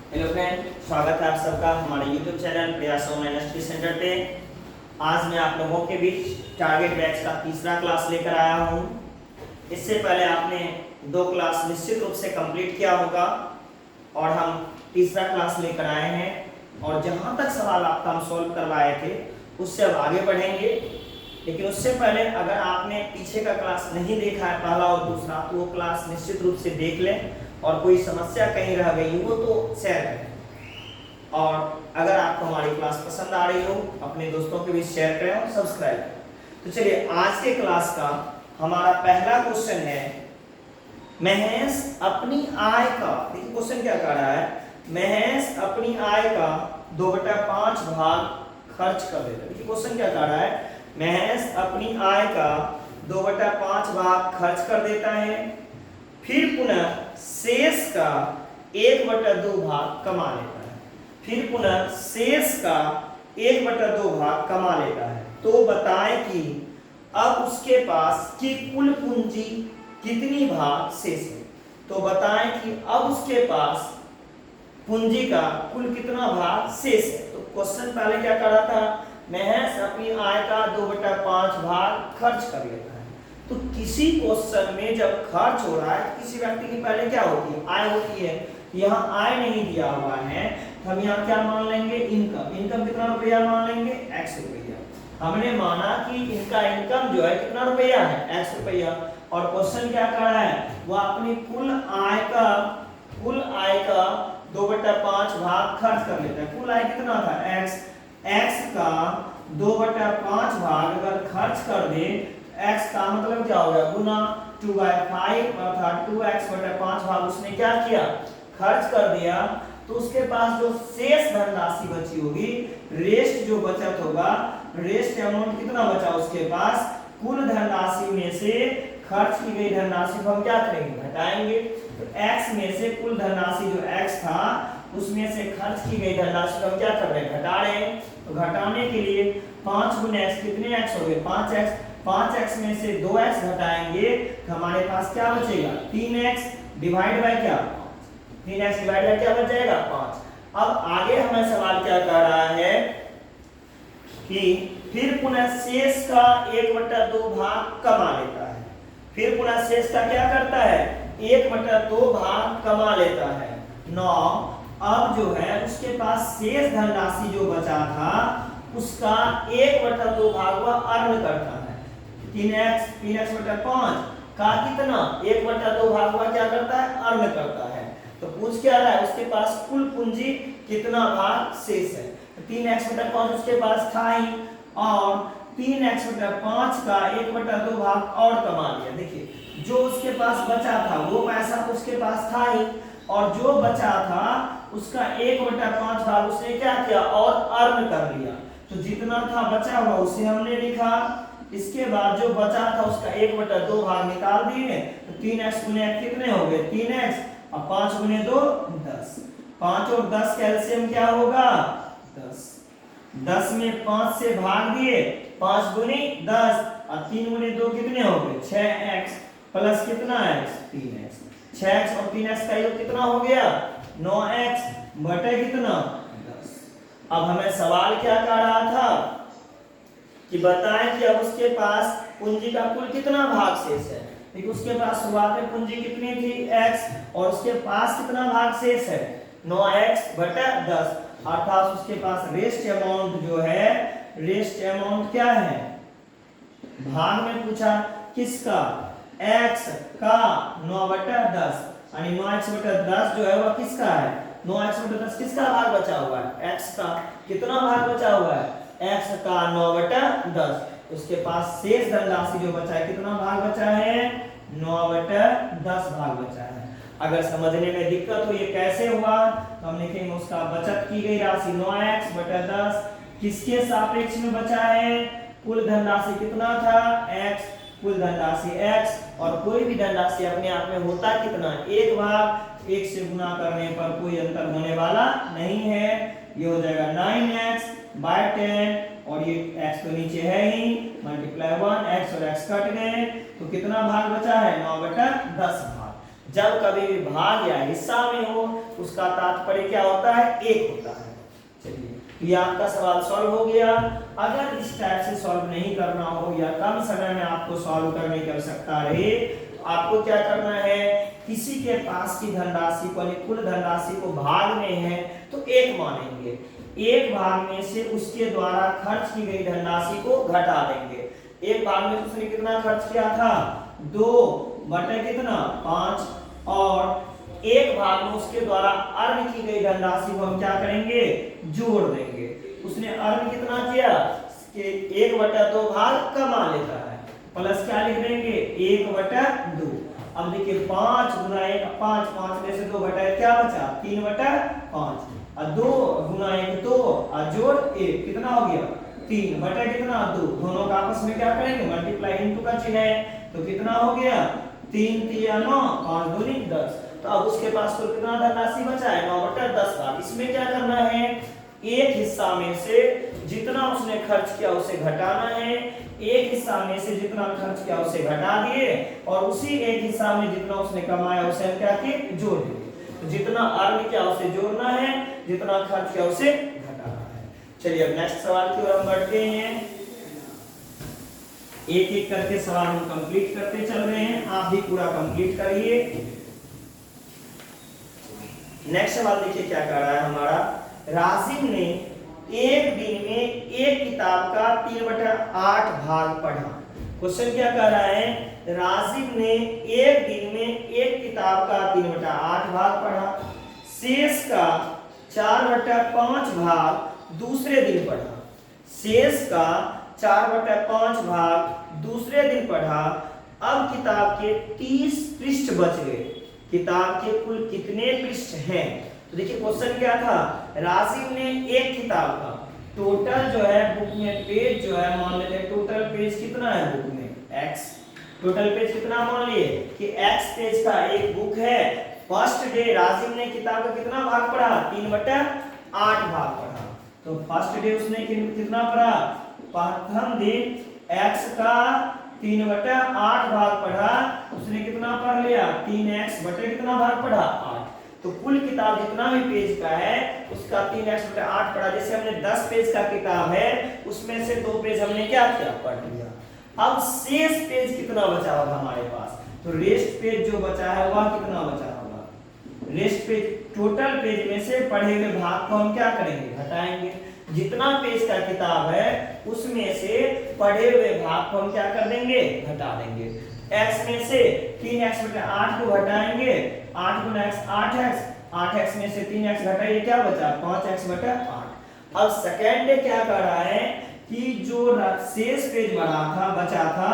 Hello friend, स्वागत है आप सबका हमारे YouTube चैनल प्रयास ऑनलाइन स्टडी सेंटर पे। आज मैं आप लोगों के बीच टारगेट बैच का तीसरा क्लास लेकर आया हूँ। इससे पहले आपने 2 क्लास निश्चित रूप से कंप्लीट किया होगा और हम तीसरा क्लास लेकर आए हैं और जहाँ तक सवाल आपका हम सॉल्व करवाए थे उससे अब आगे बढ़ेंगे। लेकिन उससे पहले अगर आपने पीछे का क्लास नहीं देखा है, पहला और दूसरा, तो वो क्लास निश्चित रूप से देख लें और कोई समस्या कहीं रह गई हो तो शेयर करें। और अगर आपको हमारी क्लास पसंद आ रही हो अपने दोस्तों के बीच शेयर करें और सब्सक्राइब करें। तो चलिए आज के क्लास का हमारा पहला क्वेश्चन है, महेश अपनी आय का, देखिए क्वेश्चन क्या कह रहा है, महेश अपनी आय का 2/5 भाग खर्च कर देता है। देखिए क्वेश्चन क्या कह रहा है, महेश अपनी आय का 2/5 भाग खर्च कर देता है, फिर पुनः शेष का 1/2 भाग कमा लेता है। फिर पुनः शेष का 1/2 भाग कमा लेता है। तो बताएं कि अब उसके पास की कुल पूंजी कितनी भाग शेष है। तो बताएं कि अब उसके पास पूंजी का कुल कितना भाग शेष है। तो क्वेश्चन पहले क्या कर रहा था, महेश अपनी आय का 2/5 भाग खर्च कर लेता है। तो किसी क्वेश्चन में जब खर्च हो रहा है किसी व्यक्ति की पहले क्या होती है, आय होती है। यहाँ आय नहीं दिया हुआ है तो हम यहाँ क्या मान लेंगे, इनकम। इनकम कितना रुपया मान लेंगे, x रुपया। हमने माना कि इनका इनकम जो है कितना रुपया है, x रुपया। और क्वेश्चन क्या कर रहा है, वो अपनी कुल आय का 2/5 भाग खर्च कर लेता है। कुल आय कितना था, x का 2/5 भाग अगर खर्च कर दे, x का मतलब क्या हो गया, गुना 2/5 अर्थात 2x/5 भाग उसने क्या किया, खर्च कर दिया। तो उसके पास जो शेष धनराशि बची होगी, रेस्ट जो बचत होगा, रेस्ट अमाउंट कितना बचा उसके पास, कुल धनराशि में से खर्च की गई धनराशि को हम क्या करेंगे, घटाएंगे। तो x में से कुल धनराशि जो x था उसमें से खर्च की गई धनराशि को हम क्या कर रहे हैं, घटा रहे हैं। तो घटाने के लिए 5 गुने x कितने x हो गए, 5x। 5x में से 2x घटाएंगे तो हमारे पास क्या बचेगा, 3x डिवाइड बाय क्या, 3x डिवाइड बाय क्या बच जाएगा, 5। अब आगे हमें सवाल क्या कह रहा है कि फिर पुनः शेष का 1/2 भाग कमा लेता है। फिर पुनः शेष का क्या करता है, 1/2 भाग कमा लेता है। 9 अब जो है उसके पास शेष धनराशि जो बचा था उसका 1/2 भाग वह अर्न करता है। 3x/5 का कितना, 1/2 भाग वह क्या करता है, अर्न करता है। तो पूछ क्या रहा है, उसके पास कुल पूंजी कितना भाग शेष है। 3x/5 उसके पास था ही और 3x/5 का 1/2 भाग और कमा लिया। देखिए जो उसके पास बचा था वो पैसा तो उसके पास था ही और जो बचा था उसका 1/5 भाग उसने क्या किया और अर्न कर लिया। तो जितना था बचा हुआ उसे हमने लिखा। इसके बाद जो बचा था उसका 1/2 भाग निकाल दिए। तो 3x गुने कितने हो गए, 3x और 5 गुने 2 10। 5 और 10 का एलसीएम क्या होगा, 10। 10 में 5 से भाग दिए, 5 गुने 10 और 3 गुने 2 कितने हो गए, 6x प्लस कितना x, 3x। 6x और 3x का योग कितना हो गया, 9x बटे कितना, 10। अब हमें सवाल क्या कह रहा था कि बताएं कि अब उसके पास पूंजी का कुल कितना भाग शेष है। देखिए उसके पास शुरुआत में पूंजी कितनी थी, x, और उसके पास कितना भाग शेष है, 9x/10। अर्थात उसके पास रेस्ट अमाउंट जो है, रेस्ट अमाउंट क्या है, भाग में पूछा किसका, x का 9/10, यानी 9x/10 जो है वह किसका है, 9x/10 किसका भाग बचा हुआ है, x का। कितना भाग बचा हुआ है, x का 9/10। उसके पास शेष धनराशि जो बचा है, कितना भाग बचा है, 9/10 भाग बचा है। अगर समझने में दिक्कत हो ये कैसे हुआ, तो हम लिखेंगे उसका बचत की गई राशि 9x/10 किसके सापेक्ष में बचा है, कुल धनराशि कितना था, x, कुल धनराशि x, और कोई भी धनराशि अपने आप में होता कितना, 1 भाग। 1 से गुना करने पर कोई अंतर होने वाला नहीं है। ये हो जाएगा 9x/10 और ये x तो नीचे है ही, मल्टीप्लाई 1, x और x कट गए तो कितना भाग बचा है, 9/10 भाग। जब कभी भी भाग या हिस्सा में हो उसका तात्पर्य क्या होता है, एक होता है। चलिए ये आपका सवाल सॉल्व हो गया। अगर इस टाइप से सॉल्व नहीं करना हो या कम समय में आपको सॉल्व करने की आवश्यकता रहे, आपको क्या करना है, किसी के पास की धनराशि को कुल धनराशि को भाग में है तो एक मानेंगे, एक भाग में से उसके द्वारा खर्च की गई धनराशि को घटा देंगे। एक भाग में उसने कितना खर्च किया था, 2 बटे कितना 5, और एक भाग में उसके द्वारा अर्न की गई धनराशि को हम क्या करेंगे, जोड़ देंगे। उसने अर्न कितना किया कि 1/2 भाग कमा लेता है, प्लस क्या लिख देंगे 1/2। अब देखिए 5 गुना 1 5, 5 में से 2 घटाए क्या बचा 3/5, और 2 गुना 1 2 और जोड़ 1 कितना हो गया 3 बटा कितना 2। दोनों का आपस में क्या करेंगे, मल्टीप्लाई इनटू का चिन्ह है, तो कितना हो गया 3 3 9 5 2 10। तो अब उसके पास तो कितना धनराशि बचा है 9/10 भाग। इसमें क्या करना है, एक हिस्सा में से जितना उसने खर्च किया उसे घटाना है, एक हिस्सा में से जितना खर्च किया उसे घटा दिए, और उसी एक हिस्सा में जितना उसने कमाया उसे हम क्या किए, जोड़ दिए। तो जितना अर्न किया उसे जोड़ना है, जितना खर्च किया उसे घटाना है। चलिए अब नेक्स्ट सवाल की ओर हम बढ़ते हैं। एक एक करके सवाल हम कंप्लीट करते चल रहे हैं, आप भी पूरा कंप्लीट करिए। नेक्स्ट सवाल देखिए क्या कह रहा है हमारा, राशिद ने एक दिन में एक किताब का 3/8 भाग पढ़ा। क्वेश्चन क्या कह रहा है, राशिद ने एक दिन में एक किताब का 3/8 भाग पढ़ा, शेष का 4/5 भाग दूसरे दिन पढ़ा। शेष का 4/5 भाग दूसरे दिन पढ़ा। अब किताब के 30 पृष्ठ बच गए। किताब के कुल कितने पृष्ठ हैं? तो देखिए क्वेश्चन क्या था, राशिद ने एक किताब का टोटल जो है बुक में पेज जो है मान लेते हैं, टोटल पेज कितना है बुक में x, टोटल पेज कितना मान लिए कि x पेज का एक बुक है। फर्स्ट डे राशिद ने किताब का कितना भाग पढ़ा, 3/8 भाग पढ़ा। तो फर्स्ट डे उसने कितना पढ़ा, प्रथम दिन x का 3/8 भाग पढ़ा, उसने कितना पढ़ लिया 3x बटे कितना भाग पढ़ा 8। तो कुल किताब जितना भी पेज का है उसका 3x बटे 8 पढ़ा। जैसे हमने 10 पेज का किताब है उसमें से 2 पेज हमने क्या किया, पढ़ लिया। अब शेष पेज कितना बचा होगा हमारे पास, तो रेस्ट पेज जो बचा है वह कितना बचा होगा, रेस्ट पेज टोटल पेज में से पढ़े हुए भाग को हम क्या करेंगे, घटाएंगे। जितना पेज का किताब है उसमें से पढ़े हुए भाग को हम क्या कर देंगे, घटा देंगे। x में से 3x बटे 8 को घटाएंगे, 8 गुना x 8x, 8x में से 3x घटाइए क्या बचा 5x बटे 8। अब सेकेंड डे क्या कर रहा है कि जो शेष पेज बचा था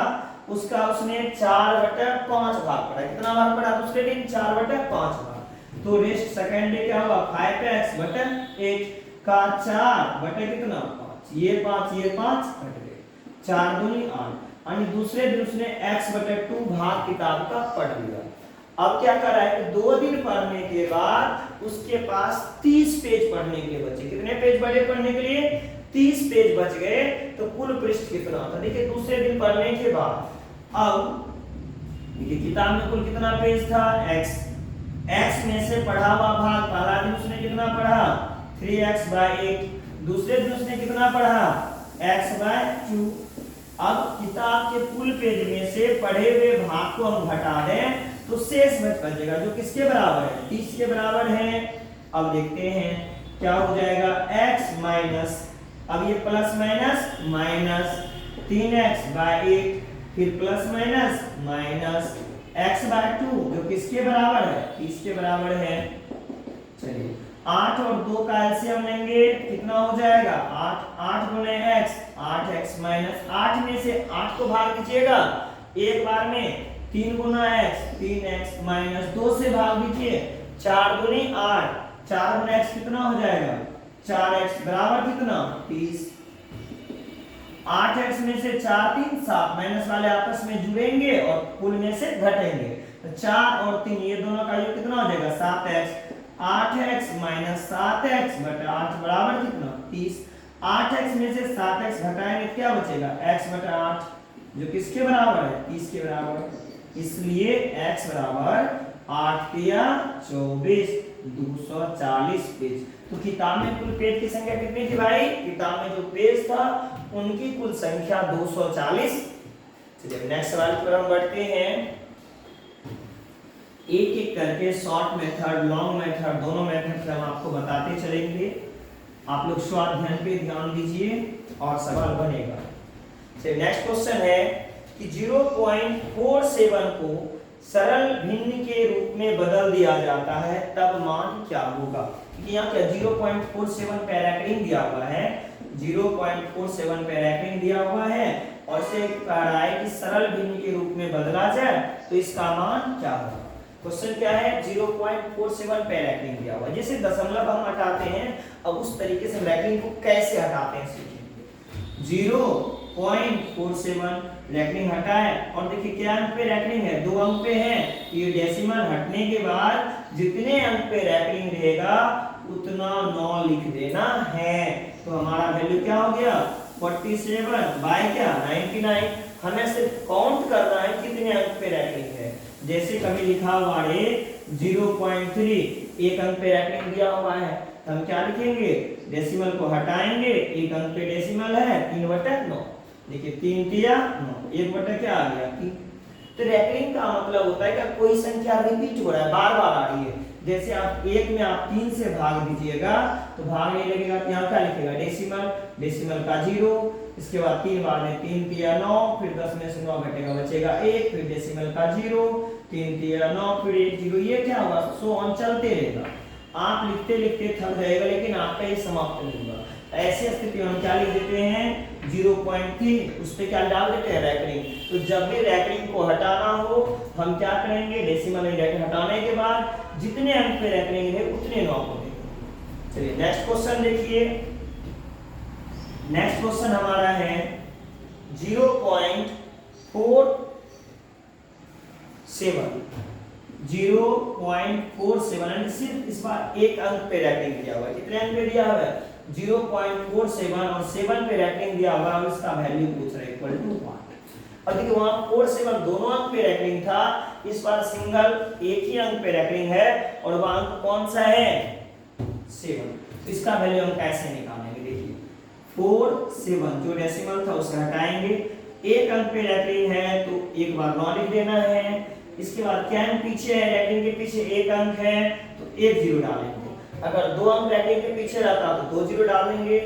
उसका उसने 4/5 भाग पढ़ा। कितना भाग पढ़ा दूसरे दिन, 4/5 भाग। तो रेस्ट सेकेंड डे क्या होगा 5x बटे 8 का 4 बटे कितना 5, ये 5 घट गए, 4 दूनी 8। और दूसरे दिन उसने x बटे 2 भाग किताब का पढ़ लिया। अब क्या कर रहा है कि 2 दिन पढ़ने के बाद उसके पास 30 पेज पढ़ने के बचे। कितने पेज बचे पढ़ने के लिए, 30 पेज बच गए। तो कुल पृष्ठ कितना था, देखिए दूसरे दिन पढ़ने के बाद। अब देखिए किताब में कुल कितना पेज था x में से पढ़ा हुआ भाग पहला दिन उसने कितना पढ़ा 3x/8, दूसरे दिन उसने कितना पढ़ा x/2। अब किताब के कुल पेज में से पढ़े हुए भाग को हम घटा दें तो शेष बचेगा जो किसके बराबर है, 30 के बराबर है। अब देखते हैं क्या हो जाएगा, x माइनस, अब ये प्लस माइनस माइनस 3x/8, फिर प्लस माइनस माइनस x/2 जो किसके बराबर है, 30 के बराबर है। चलिए 8 और 2 का एलसीएम लेंगे, कितना हो जाएगा 8, 8 गुने x 8x माइनस 8 में से 8 को भाग दीजिएगा एक बार में, 3 गुना x 3x माइनस 2 से भाग दीजिए, 4 दूनी 8, 4 गुना x कितना हो जाएगा 4x बराबर कितना 30। 8x में से 4 3 7, माइनस वाले आपस में जुड़ेंगे और कुल में से घटेंगे। तो 4 और 3 ये दोनों का योग कितना हो जाएगा 7x, 8x माइनस 7x बटे 8 बराबर कितना 30। 8x में से 7x घटाएंगे क्या बचेगा x बटे 8 जो किसके बराबर है 30 के बराबर। इसलिए x बराबर तिया 24, 240 पेज। तो किताब में कुल पेज की संख्या कितनी थी भाई? किताब में जो पेज था उनकी कुल संख्या 240। चलिए नेक्स्ट सवाल की ओर हम बढ़ते हैं। एक एक करके शॉर्ट मेथड, लॉन्ग मेथड, दोनों मेथड से हम आपको बताते चलेंगे। आप लोग स्वाध्याय पे ध्यान दीजिए और सवाल बनेगा। चलिए नेक्स्ट क्वेश्चन है कि 0.47 को सरल भिन्न के रूप में बदल दिया जाता है तब मान क्या होगा? यहाँ क्या 0.47 पैराग्राफ दिया हुआ है, 0.47 पैराग्राफ दिया हुआ है और से कह रहा है कि सरल भिन्न के रूप में बदला जाए तो इसका मान क्या होगा? क्वेश्चन क्या है? 0.47 पैराग्राफ दिया हुआ है। जैसे दशमलव हम हटाते हैं, अब उस तरीके से पैराग्राफ को कैसे हटाते हैं सीखेंगे। 0.47 रैकनिंग हटाए और देखिए क्या अंक पे रैकनिंग है, 2 अंक पे है। ये डेसिमल हटने के बाद जितने अंक पे रैकनिंग रहेगा उतना 9 लिख देना है। तो हमारा वैल्यू क्या हो गया? 47 बाय क्या 99। हमें सिर्फ काउंट करना है कितने अंक पे रैकनिंग है। जैसे कभी लिखा हुआ है 0.3, एक अंक पे रैकनिंग दिया हुआ है, तो हम क्या लिखेंगे? डेसिमल को हटाएंगे, एक अंक पे डेसिमल है 3/9। देखिए 3 तिया 9, 1/, क्या आ गया 3। तो रैकनिंग का मतलब होता है कि कोई संख्या रिपीट हो रहा है, बार बार आ रही है। जैसे आप 1 में आप 3 से भाग दीजिएगा तो भाग नहीं लगेगा, तो यहाँ क्या लिखेगा? डेसिमल, डेसिमल का 0, इसके बाद 3 बार में 3 तिया 9, फिर 10 में से 9 घटेगा बचेगा 1, फिर डेसिमल का 0, 3 तिया 9, फिर 1 0। ये क्या होगा? सो ऑन चलते रहेगा। आप लिखते लिखते थक जाएगा लेकिन आपका ये समाप्त नहीं होगा। ऐसी स्थिति में हम क्या लिख देते हैं? 0.3, उस पे क्या डाल देते हैं? रैकनिंग। तो जब भी रैकनिंग को हटाना हो हम क्या करेंगे? डेसिमल रैकनिंग हटाने के बाद जितने अंक पे रैकनिंग है उतने 9 को देंगे। चलिए नेक्स्ट क्वेश्चन देखिए। नेक्स्ट क्वेश्चन हमारा है 0.47, 0.47 सिर्फ इस बार एक अंक पे रैकनिंग दिया हुआ है। कितने अंक पे दिया हुआ है? 0.47 और 7 पे रैकनिंग दिया हुआ है, इसका वैल्यू पूछ रहे इक्वल टू 1। और देखिए वहां 47 दोनों अंक पे रैकनिंग था, इस बार सिंगल एक ही अंक पे रैकनिंग है और वह अंक कौन सा है? 7। तो इसका वैल्यू हम कैसे निकालेंगे? देखिए 47 जो डेसिमल था उसे हटाएंगे, एक अंक पे रैकनिंग है तो एक बार 9 लिख देना है। इसके बाद क्या पीछे है? रैकनिंग के पीछे एक अंक है तो 1 0 डालेंगे। अगर 2 अंक रैकनिंग के पीछे रहता तो 2 0 डालेंगे।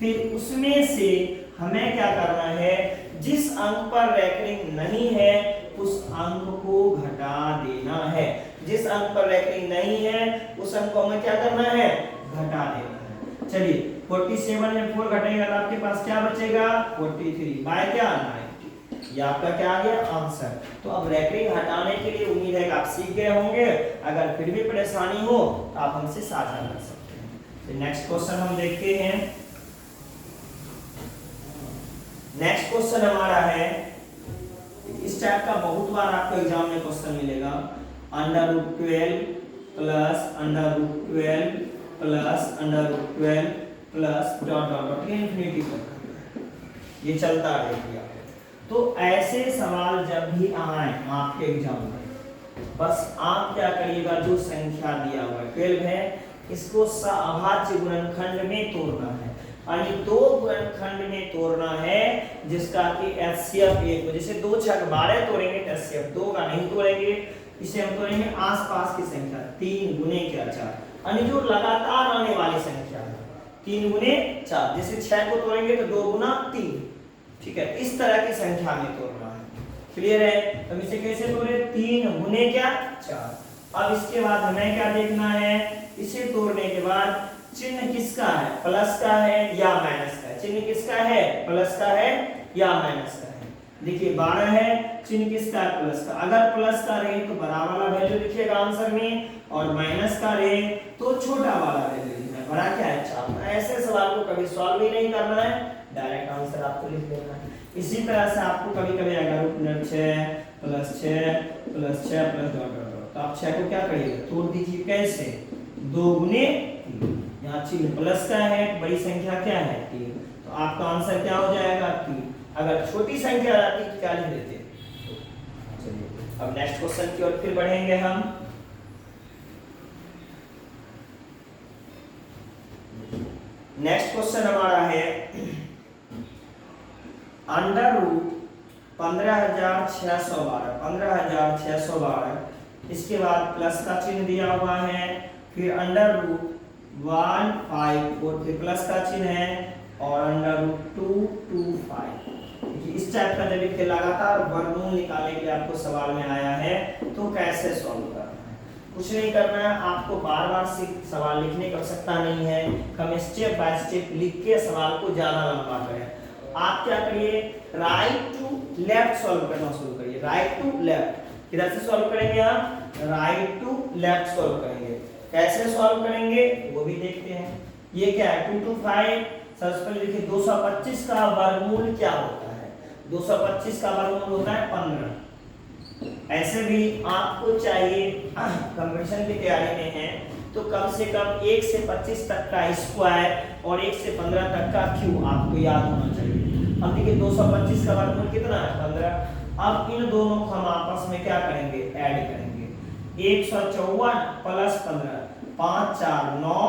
फिर उसमें से हमें क्या करना है? जिस अंक पर रैकनिंग नहीं है उस अंक को घटा देना है। जिस अंक पर रैकनिंग नहीं है उस अंक को हमें क्या करना है? घटा देना है। चलिए 47 में 4 घटेगा तो आपके पास क्या बचेगा? 43 बाय क्या 90। ये आपका क्या आ गया? आंसर। तो अब रैकनिंग हटाने के लिए उम्मीद है कि आप सीख गए होंगे। अगर फिर भी परेशानी हो तो आप हमसे साझा कर सकते हैं। तो नेक्स्ट क्वेश्चन हम देखते हैं। नेक्स्ट क्वेश्चन हमारा है, इस टाइप का बहुत बार आपको एग्जाम में क्वेश्चन मिलेगा। √12 plus √12 plus √12 plus dot dot dot infinity तक ये चलता रहेगा। तो ऐसे सवाल जब भी आए आपके एग्जाम में, बस आप क्या करिएगा? जो संख्या दिया हुआ है 12 है, इसको अभाज्य गुणनखंड में तोड़ना है। यानी 2 गुणनखंड में तोड़ना है जिसका कि एचसीएफ 1 हो। जैसे 2 छक 12 तोड़ेंगे तो एचसीएफ 2 का नहीं तोड़ेंगे, इसे हम तोड़ेंगे आसपास की संख्या 3 गुने क्या 4, यानी जो लगातार आने वाली संख्या है 3 गुने 4। जैसे 6 को तोड़ेंगे तो 2 गुना 3, ठीक है? इस तरह की संख्या में तोड़ना है। क्लियर है? तो इसे कैसे तोड़े? 3 गुने क्या 4। अब इसके बाद हमें क्या देखना है? इसे तोड़ने के बाद चिन्ह किसका है? प्लस का है या माइनस का है? चिन्ह किसका है? प्लस का है या माइनस का है? देखिए 12 है, चिन्ह किसका है? प्लस का। अगर प्लस का रहे तो बड़ा वाला वैल्यू लिखिएगा आंसर में, और माइनस का रहे तो छोटा वाला वैल्यू लिखना है। बड़ा क्या है? 4। ऐसे सवाल को कभी सॉल्व ही नहीं करना है, डायरेक्ट आंसर आपको लिख देना है। इसी तरह से आपको कभी कभी आएगा √6 plus 6 plus 6 plus dot dot dot, तो आप 6 को क्या करिएगा? तोड़ दीजिए। कैसे? 2 गुने 3। यहाँ चिन्ह प्लस का है, बड़ी संख्या क्या है? 3। तो आपका आंसर क्या हो जाएगा? 3। अगर छोटी संख्या रहती तो क्या लिख देते? चलिए अब नेक्स्ट क्वेश्चन की ओर फिर बढ़ेंगे हम। नेक्स्ट क्वेश्चन हमारा है अंडर रूट 15,612 इसके बाद प्लस का चिन्ह दिया हुआ है, फिर अंडर रूट 154 फिर प्लस का चिन्ह है और अंडर रूट 225। इस टाइप का जब लिख के लगातार वर्गमूल निकालने के लिए आपको सवाल में आया है तो कैसे सॉल्व करना है। कुछ नहीं करना है, आपको बार बार सवाल लिखने की आवश्यकता नहीं है। हम स्टेप बाय स्टेप लिख के सवाल को ज्यादा लंबा करें। आप क्या करिए, राइट टू लेफ्ट सॉल्व करना शुरू करिए। राइट टू लेफ्ट किधर से सॉल्व करेंगे आप, राइट टू लेफ्ट सॉल्व करेंगे। कैसे सॉल्व करेंगे वो भी देखते हैं। ये क्या है 225, सबसे पहले देखिए 225 का वर्गमूल क्या होता है। 225 का वर्गमूल होता है 15। ऐसे भी आपको चाहिए कंपटीशन की तैयारी में है तो कम से कम 1 से 25 तक का स्क्वायर और 1 से 15 तक का क्यूब आपको याद होना चाहिए। अब देखिए 225 का वर्गमूल कितना है 15। अब इन दोनों को हम आपस में क्या करेंगे, ऐड करेंगे। 154 प्लस 15 5 4 9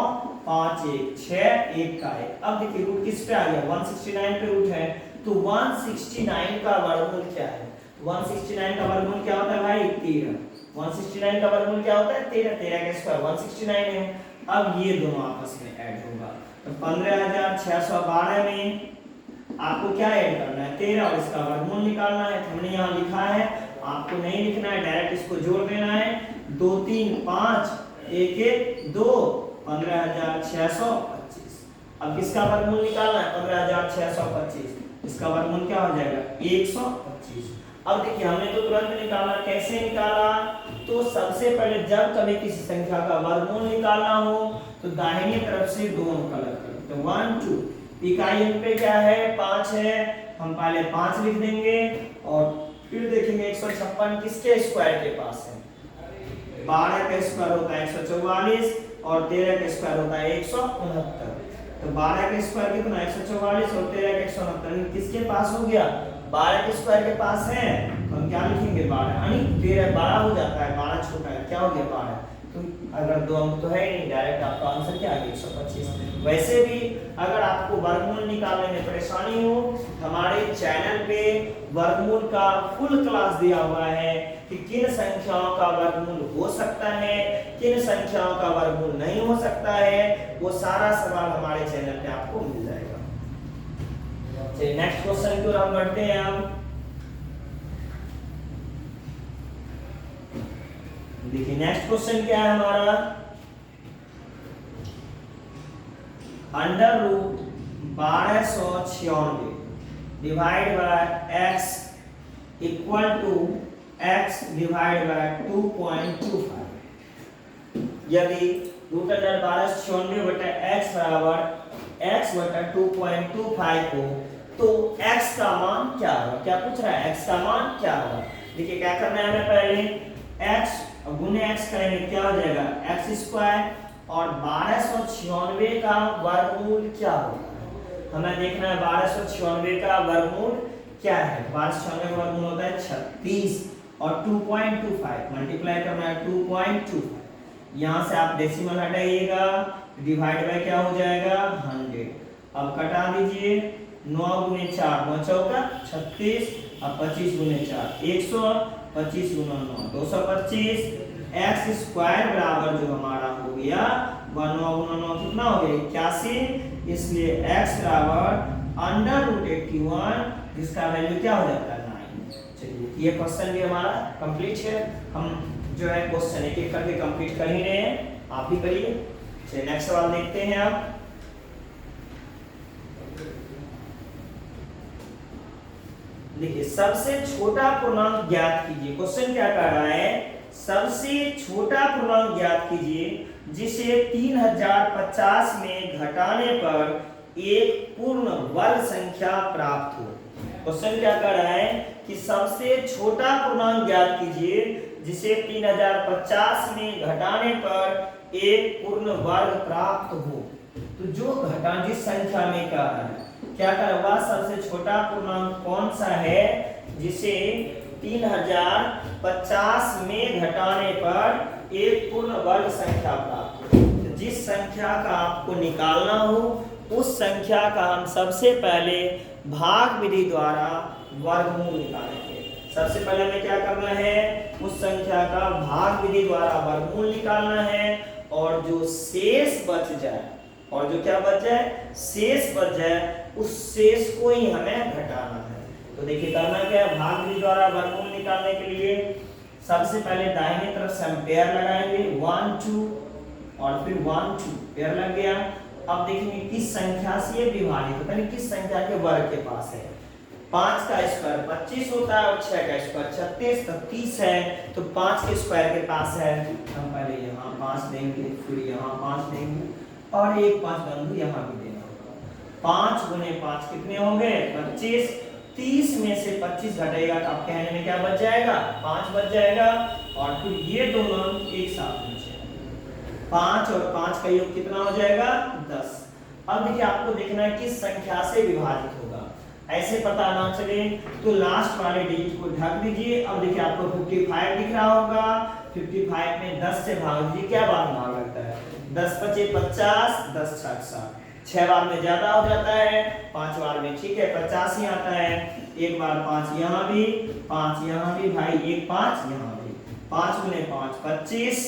5 1 6 1 का 1। अब देखिए रूट किस पे आ गया, 169 पे रूट है तो 169 का वर्गमूल क्या है। 169 का वर्गमूल क्या होता है भाई 13। 169 का वर्गमूल क्या होता है 13, 13 का स्क्वायर 169 है। अब ये दोनों आपस में ऐड होगा तो 15,612 में आपको क्या ऐड करना है 13 और इसका वर्गमूल निकालना है। हमने यहाँ लिखा है, आपको नहीं लिखना है, डायरेक्ट इसको जोड़ देना है। 2 3 5 1 1 2 15,625। अब किसका वर्गमूल निकालना है 15,625, इसका वर्गमूल क्या हो जाएगा 125। अब देखिए हमने तो तुरंत निकाला, कैसे निकाला, तो सबसे पहले जब कभी किसी संख्या का वर्गमूल निकालना हो तो दाहिनी तरफ से 2 अंक अलग करें। तो 1 2 इकाई अंक पे क्या है 5 है, हम पहले 5 लिख देंगे और फिर देखेंगे 156 किसके स्क्वायर के पास है। 12 का स्क्वायर होता है 144 और 13 का स्क्वायर होता है 169। तो 12 का स्क्वायर कितना 144 और 13 का 169 किसके पास हो गया 12 के स्क्वायर के पास है। तो हम क्या लिखेंगे 12 यानी 13 12 हो जाता है, 12 छोटा है क्या हो गया 12। तो अगर 2 अंक तो है ही नहीं, डायरेक्ट आपका आंसर क्या आ गया 125। वैसे भी अगर आपको वर्गमूल निकालने में परेशानी हो, हमारे चैनल पे वर्गमूल का फुल क्लास दिया हुआ है कि किन संख्याओं का वर्गमूल हो सकता है, किन संख्याओं का वर्गमूल नहीं हो सकता है, वो सारा सवाल हमारे चैनल पे आपको मिल जाएगा। चलिए नेक्स्ट क्वेश्चन की ओर हम बढ़ते हैं। अब देखिए नेक्स्ट क्वेश्चन क्या है हमारा, under root 1296 divide by x equal to x divide by 2.25। यदि रूट अंडर 1296 बटा x बराबर x बटा 2.25 हो तो x का मान क्या होगा, क्या पूछ रहा है x का मान क्या होगा। देखिए क्या करना है हमें, पहले x गुने x करेंगे क्या हो जाएगा x स्क्वायर और 1296 का वर्गमूल क्या होगा हमें देखना है। 1296 का वर्गमूल क्या है, 1296 का वर्गमूल होता है 36 और 2.25 मल्टीप्लाई करना है 2.25। यहाँ से आप डेसिमल हटाइएगा, डिवाइड बाय क्या हो जाएगा 100। अब कटा दीजिए 9 गुने 4 9 चौका 36 और 25 गुने 4 125 गुना 9 225। x स्क्वायर बराबर जो हमारा हो गया 9 गुना 9 कितना हो गया 81, इसलिए x बराबर अंडर रूट 81 जिसका वैल्यू क्या हो जाता है 9। चलिए ये क्वेश्चन भी हमारा कंप्लीट है। हम जो है क्वेश्चन एक एक करके कंप्लीट कर ही रहे हैं, आप भी करिए। चलिए नेक्स्ट सवाल देखते हैं। आप देखिए सबसे छोटा पूर्णांक ज्ञात कीजिए। क्वेश्चन क्या कह रहा है, सबसे छोटा पूर्णांक ज्ञात कीजिए जिसे 3050 में घटाने पर एक पूर्ण वर्ग संख्या प्राप्त हो। क्वेश्चन क्या कह रहा है कि सबसे छोटा पूर्णांक ज्ञात कीजिए जिसे 3050 में घटाने पर एक पूर्ण वर्ग प्राप्त हो। तो जो घटा जिस संख्या में क्या करवा सबसे छोटा पूर्णांक कौन सा है जिसे 3050 में घटाने पर एक पूर्ण वर्ग संख्या प्राप्त हो। तो जिस संख्या का आपको निकालना हो उस संख्या का हम सबसे पहले भाग विधि द्वारा वर्गमूल निकालेंगे। सबसे पहले हमें क्या करना है, उस संख्या का भाग विधि द्वारा वर्गमूल निकालना है, और जो शेष बच जाए, और जो क्या बच जाए, शेष बच जाए, उस शेष को ही हमें घटाना है। तो देखिए करना क्या है, भाग विधि द्वारा वर्गमूल निकालने के लिए सबसे पहले दाहिने तरफ से हम पेयर लगाएंगे, 1 2 और फिर 1 2 पेयर लग गया। अब देखेंगे किस संख्या से ये विभाजित होता है, किस संख्या के वर्ग के पास है। 5 का स्क्वायर 25 होता है और 6 का स्क्वायर 36, तो 30 है, तो 5 के स्क्वायर के पास है, हम पहले यहाँ 5 देंगे, फिर यहाँ 5 देंगे, और एक 5 बंधु यहाँ भी देना होगा। 5 गुने 5 कितने होंगे, 25। 30 में से 25 घटेगा तो आप कहने में क्या बच जाएगा, 5 बच जाएगा, और फिर ये दोनों एक साथ बचेगा। 5 और 5 का योग कितना हो जाएगा, 10। अब देखिए आपको देखना है किस संख्या से विभाजित होगा, ऐसे पता ना चले तो लास्ट वाले डिजिट को ढक दीजिए। अब देखिए आपको 55 दिख रहा होगा, 55 में 10 से भाग दीजिए, क्या बार भाग लगता है, 10 पचे 50, 10 छक 60, 6 बार में ज्यादा हो जाता है, 5 बार में ठीक है 50 ही आता है। एक बार 5 यहाँ भी, 5 यहाँ भी, भाई एक 5 यहाँ भी, 5 गुने 5 25,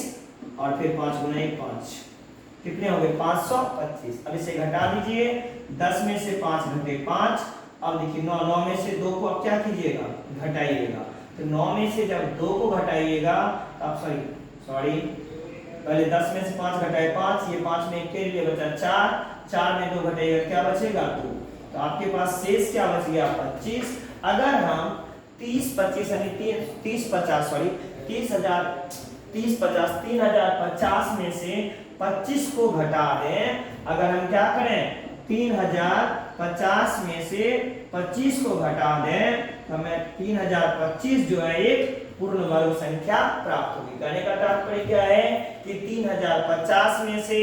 और फिर 5 गुने 1 5, कितने हो गए 525। अब इसे घटा दीजिए, 10 में से 5 घटे 5। अब देखिए 9 में से 2 को अब क्या कीजिएगा, घटाइएगा। तो 9 में से जब 2 को घटाइएगा, अब सॉरी पहले 10 में से 5 घटाए 5, ये 5 में 1 के लिए बचा 4, 4 में 2 घटाइएगा क्या बचेगा 2, तो आपके पास शेष क्या बच गया 25। अगर हम 30 25 यानी 30 50 सॉरी 3050 में से 25 को घटा दें, अगर हम क्या करें 3050 में से 25 को घटा दें, तो हमें 3025 जो है एक पूर्ण वर्ग संख्या प्राप्त होगी। कहने का तात्पर्य क्या है कि 3050 में से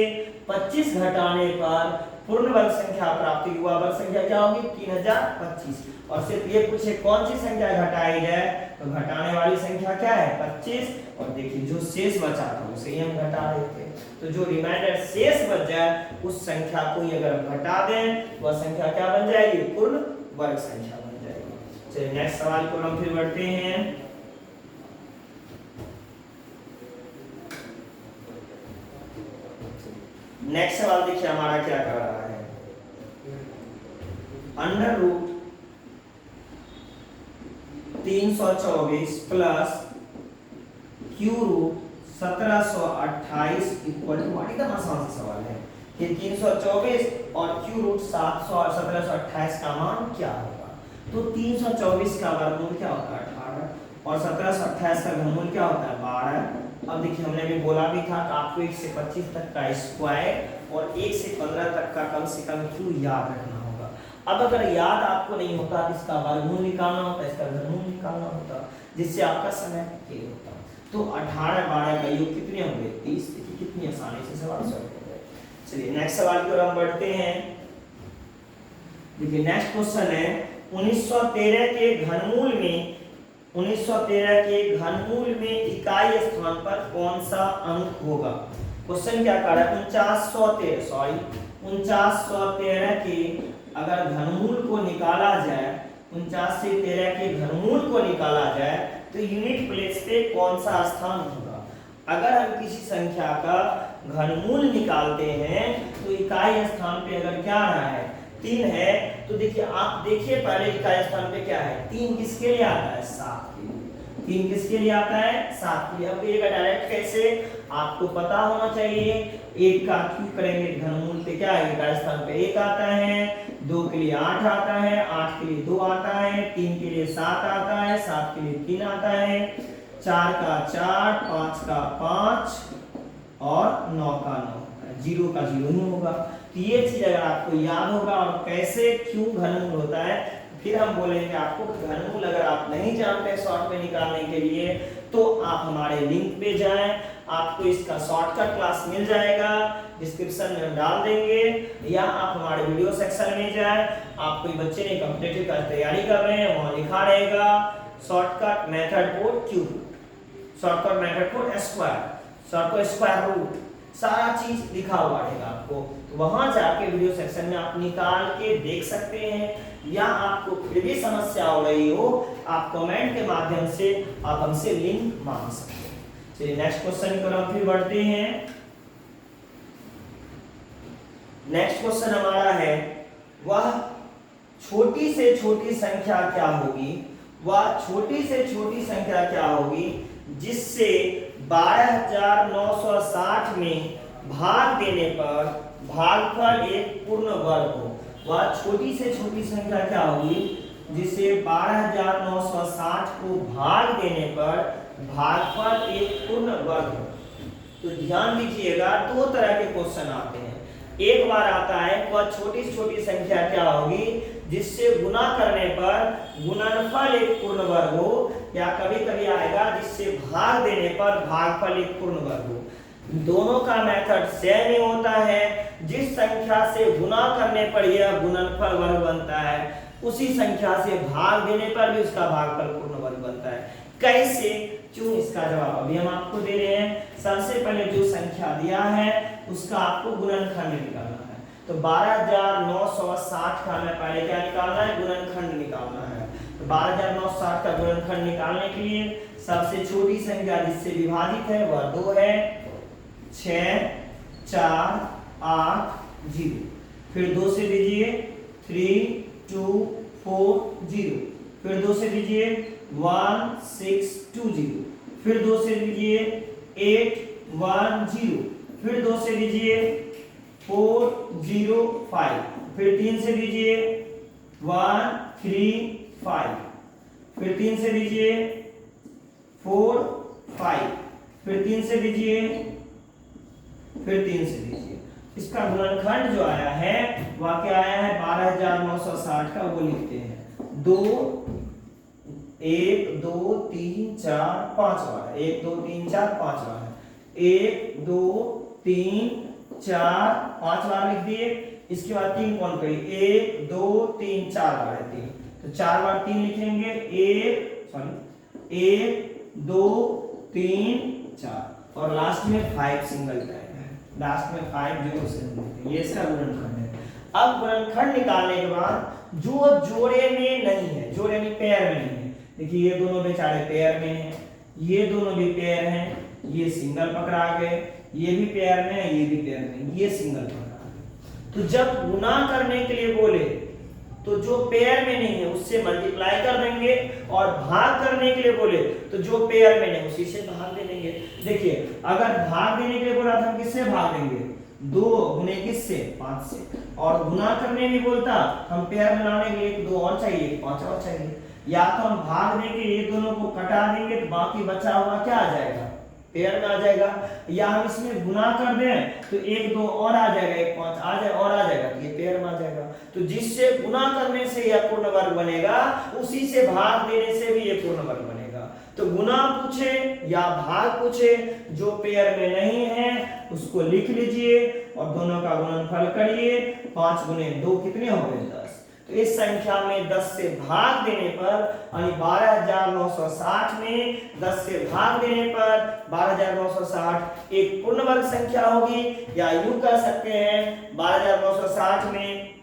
25 घटाने पर पूर्ण वर्ग संख्या प्राप्ति हुआ, वर्ग संख्या क्या होगी 3025। और सिर्फ ये पूछे कौन सी संख्या घटाई जाए, तो घटाने वाली संख्या क्या है 25, और देखिए जो शेष बचा था उसे ही हम घटा रहे थे। तो जो रिमाइंडर शेष बच जाए उस संख्या को ही अगर हम घटा दें, वह संख्या क्या बन जाएगी, पूर्ण वर्ग संख्या बन जाएगी। चलिए नेक्स्ट सवाल को हम फिर बढ़ते हैं। नेक्स्ट सवाल देखिए हमारा क्या कर रहा है, under root 324 plus cube root 1728 equal to what, एकदम आसान सा सवाल है कि 324 और क्यू रूट 1728 का मान क्या होगा। तो 324 का वर्गमूल क्या होता है 18, और 1728 का घनमूल क्या होता है 12। अब देखिए हमने भी बोला भी था कि आपको 1 से 25 तक का स्क्वायर और 1 से 15 तक का कम से कम क्यू याद रखना होगा। अब अगर याद आपको नहीं होता तो इसका वर्गमूल निकालना होता, इसका घनमूल निकालना होता, जिससे आपका समय तेज होता। तो 18 12 का योग कितने होंगे 30। देखिए कितनी आसानी से सवाल सॉल्व हो गए। चलिए नेक्स्ट सवाल की ओर हम बढ़ते हैं। देखिए नेक्स्ट क्वेश्चन है 1913 के घनमूल में 1913 के घनमूल में इकाई स्थान पर कौन सा अंक होगा। क्वेश्चन क्या कह रहा है 4913 के अगर घनमूल को निकाला जाए, 49 से 13 के घनमूल को निकाला जाए तो यूनिट प्लेस पे कौन सा स्थान होगा। अगर हम किसी संख्या का घनमूल निकालते हैं तो इकाई स्थान पे अगर क्या रहा है 3 है, तो देखिए आप देखिए पहले इकाई स्थान पे क्या है 3 किसके लिए आता है 7 के लिए। 3 किसके लिए आता है 7 के लिए। अब ये डायरेक्ट कैसे आपको पता होना चाहिए। 1 का क्यूब करेंगे घनमूल पे क्या है इकाई स्थान पे 1 आता है, 2 के लिए 8 आता है, 8 के लिए 2 आता है, 3 के लिए 7 आता है, 7 के लिए 3 आता है, 4 का 4, 5 का 5 और 9 का 9, 0 का 0 ही होगा। तो ये चीज अगर आपको याद होगा और कैसे क्यों घनमूल होता है, फिर हम बोलेंगे आपको घनमूल अगर आप नहीं जानते शॉर्ट में निकालने के लिए तो आप हमारे लिंक पे जाएं, आपको इसका शॉर्टकट क्लास मिल जाएगा, डिस्क्रिप्शन में हम डाल देंगे, या आप हमारे वीडियो सेक्शन में जाएं। आप कोई बच्चे ने कॉम्पिटिटिव का तैयारी कर रहे हैं वहां लिखा रहेगा shortcut method for cube, shortcut method for square, shortcut square root, सारा चीज लिखा हुआ रहेगा आपको, तो वहां जाके वीडियो सेक्शन में आप निकाल के देख सकते हैं, या आपको फिर भी समस्या हो रही हो आप कमेंट के माध्यम से आप हमसे लिंक मांग सकते हैं। चलिए नेक्स्ट क्वेश्चन की तरफ फिर बढ़ते हैं। नेक्स्ट क्वेश्चन हमारा है, वह छोटी से छोटी संख्या क्या होगी, वह छोटी से छोटी संख्या क्या होगी जिससे 12,960 में भाग देने पर भागफल एक पूर्ण वर्ग हो। वह छोटी से छोटी संख्या क्या होगी जिसे 12,960 को भाग देने पर भागफल एक पूर्ण वर्ग हो। तो ध्यान दीजिएगा, दो तरह के क्वेश्चन आते हैं। एक बार आता है वह छोटी से छोटी संख्या क्या होगी जिससे गुणा करने पर गुणनफल एक पूर्ण वर्ग हो, या कभी कभी आएगा जिससे भाग देने पर भागफल एक पूर्ण वर्ग हो। दोनों का मेथड सेम ही होता है। जिस संख्या से गुणा करने पर यह गुणनफल वर्ग बनता है, उसी संख्या से भाग देने पर भी उसका भागफल पूर्ण वर्ग बनता है। कैसे, क्यों, इसका जवाब अभी हम आपको दे रहे हैं। सबसे पहले जो संख्या दिया है उसका आपको गुणनखंड निकालना है। तो 12,960 का हमें पहले क्या निकालना है, गुणनखंड निकालना है। तो 12,960 का गुणनखंड निकालने के लिए सबसे छोटी संख्या जिससे विभाजित है वह 2 है, 6, 4, 8, 0। फिर 2 से दीजिए 3, 2, 4, 0। फिर 2 से दीजिए 1, 6, 2, 0। फिर 2 से दीजिए 8, 1, 0। फिर 2 से दीजिए 4, 0, 5। फिर 3 से दीजिए 1, 3, 5। फिर 3 से दीजिए 4, 5। फिर 3 से दीजिए, फिर 3 से दीजिए। इसका गुणनखंड जो आया है वह क्या आया है, 12,960 का, वो लिखते हैं 2, 1, 2, 3, 4, 5 बार, 1, 2, 3, 4, 5 बार है। 1, 2, 3, 4, 5 बार लिख दिए। इसके बाद 3 कौन करिए, 1, 2, 3, 4 बार है 3, तो 4 बार 3 लिखेंगे। 1, 2, 3, 4 और लास्ट में 5 सिंगल टाइम है, लास्ट में 5 जीरो से, ये इसका गुणनखंड है। अब गुणनखंड निकालने के बाद जो जोड़े में नहीं है, जोड़े यानी पेयर में नहीं है, देखिए ये दोनों बेचारे पेयर में हैं, ये दोनों भी पेयर हैं, ये सिंगल पकड़ा गए, ये भी पेयर में है, ये भी पेयर में, ये सिंगल पकड़ा गए। तो जब गुणा करने के लिए बोले तो जो पेयर में नहीं है उससे मल्टीप्लाई कर देंगे, और भाग करने के लिए बोले तो जो पेयर में नहीं उसी से भाग दे देंगे। देखिए अगर भाग देने के लिए बोला तो हम किससे भाग देंगे, 2 गुने किससे, 5 से। और गुणा करने भी बोलता हम पेयर में लाने के लिए 2 और चाहिए, 5 और चाहिए। या तो हम भाग देके ये दोनों को कटा देंगे तो बाकी बचा हुआ क्या आ जाएगा, पेयर में आ जाएगा। या हम इसमें गुना कर दें तो 1 2 और आ जाएगा, 1 5 आ जाए और आ जाएगा, तो ये पेयर में आ जाएगा। तो जिससे गुना करने से यह पूर्ण वर्ग बनेगा, उसी से भाग देने से भी ये पूर्ण वर्ग बनेगा। तो गुना पूछे या भाग पूछे, जो पेयर में नहीं है उसको लिख लीजिए और दोनों का गुणनफल करिए। 5 गुने 2 कितने हो गए, 10। तो इस संख्या में 10 से भाग देने पर, यानी 12,960 में 10 से भाग देने पर 12,960 एक पूर्ण वर्ग संख्या होगी, या यूं कह सकते हैं 12,960 में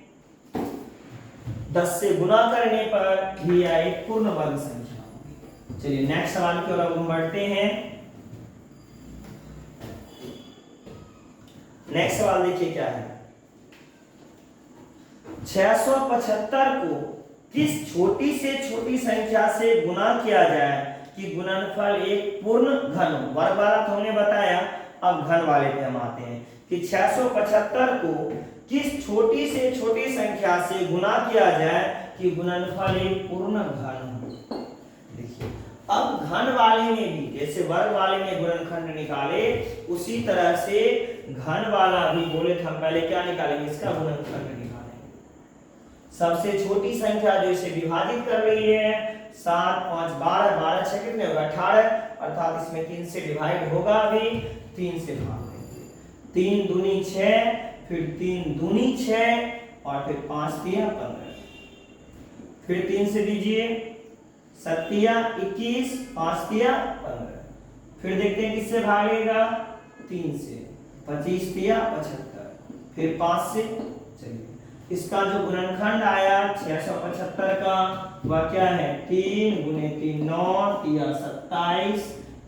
10 से गुना करने पर भी यह एक पूर्ण वर्ग संख्या होगी। चलिए नेक्स्ट सवाल की ओर हम बढ़ते हैं। नेक्स्ट सवाल देखिए क्या है, 675 को किस छोटी से छोटी संख्या से गुना किया जाए कि गुणनफल एक पूर्ण घन हो। वर्ग वाला तो हमने बताया, अब घन वाले पे हम आते हैं कि 675 को किस छोटी से छोटी संख्या से गुना किया जाए कि गुणनफल एक पूर्ण घन हो। देखिए अब घन वाले में भी जैसे वर्ग वाले में गुणनखंड निकाले, उसी तरह से घन वाला भी बोले तो हम पहले क्या निकालेंगे, इसका गुणनखंड निकालेंगे। सबसे छोटी संख्या जो इसे विभाजित कर रही है 7 5 12, 12 6 कितने होगा 18, अर्थात इसमें 3 से डिवाइड होगा, अभी 3 से भाग देंगे। 3 दूनी 6, फिर 3 दूनी 6 और फिर 5 तिया 15, फिर 3 से दीजिए 7 तिया 21, 5 तिया 15। फिर देखते हैं किससे भागेगा, 3 से। 25 तिया 75, फिर 5 से। चलिए इसका जो गुणनखंड आया 675 का वह क्या है 3 गुने 3 9 तिया 27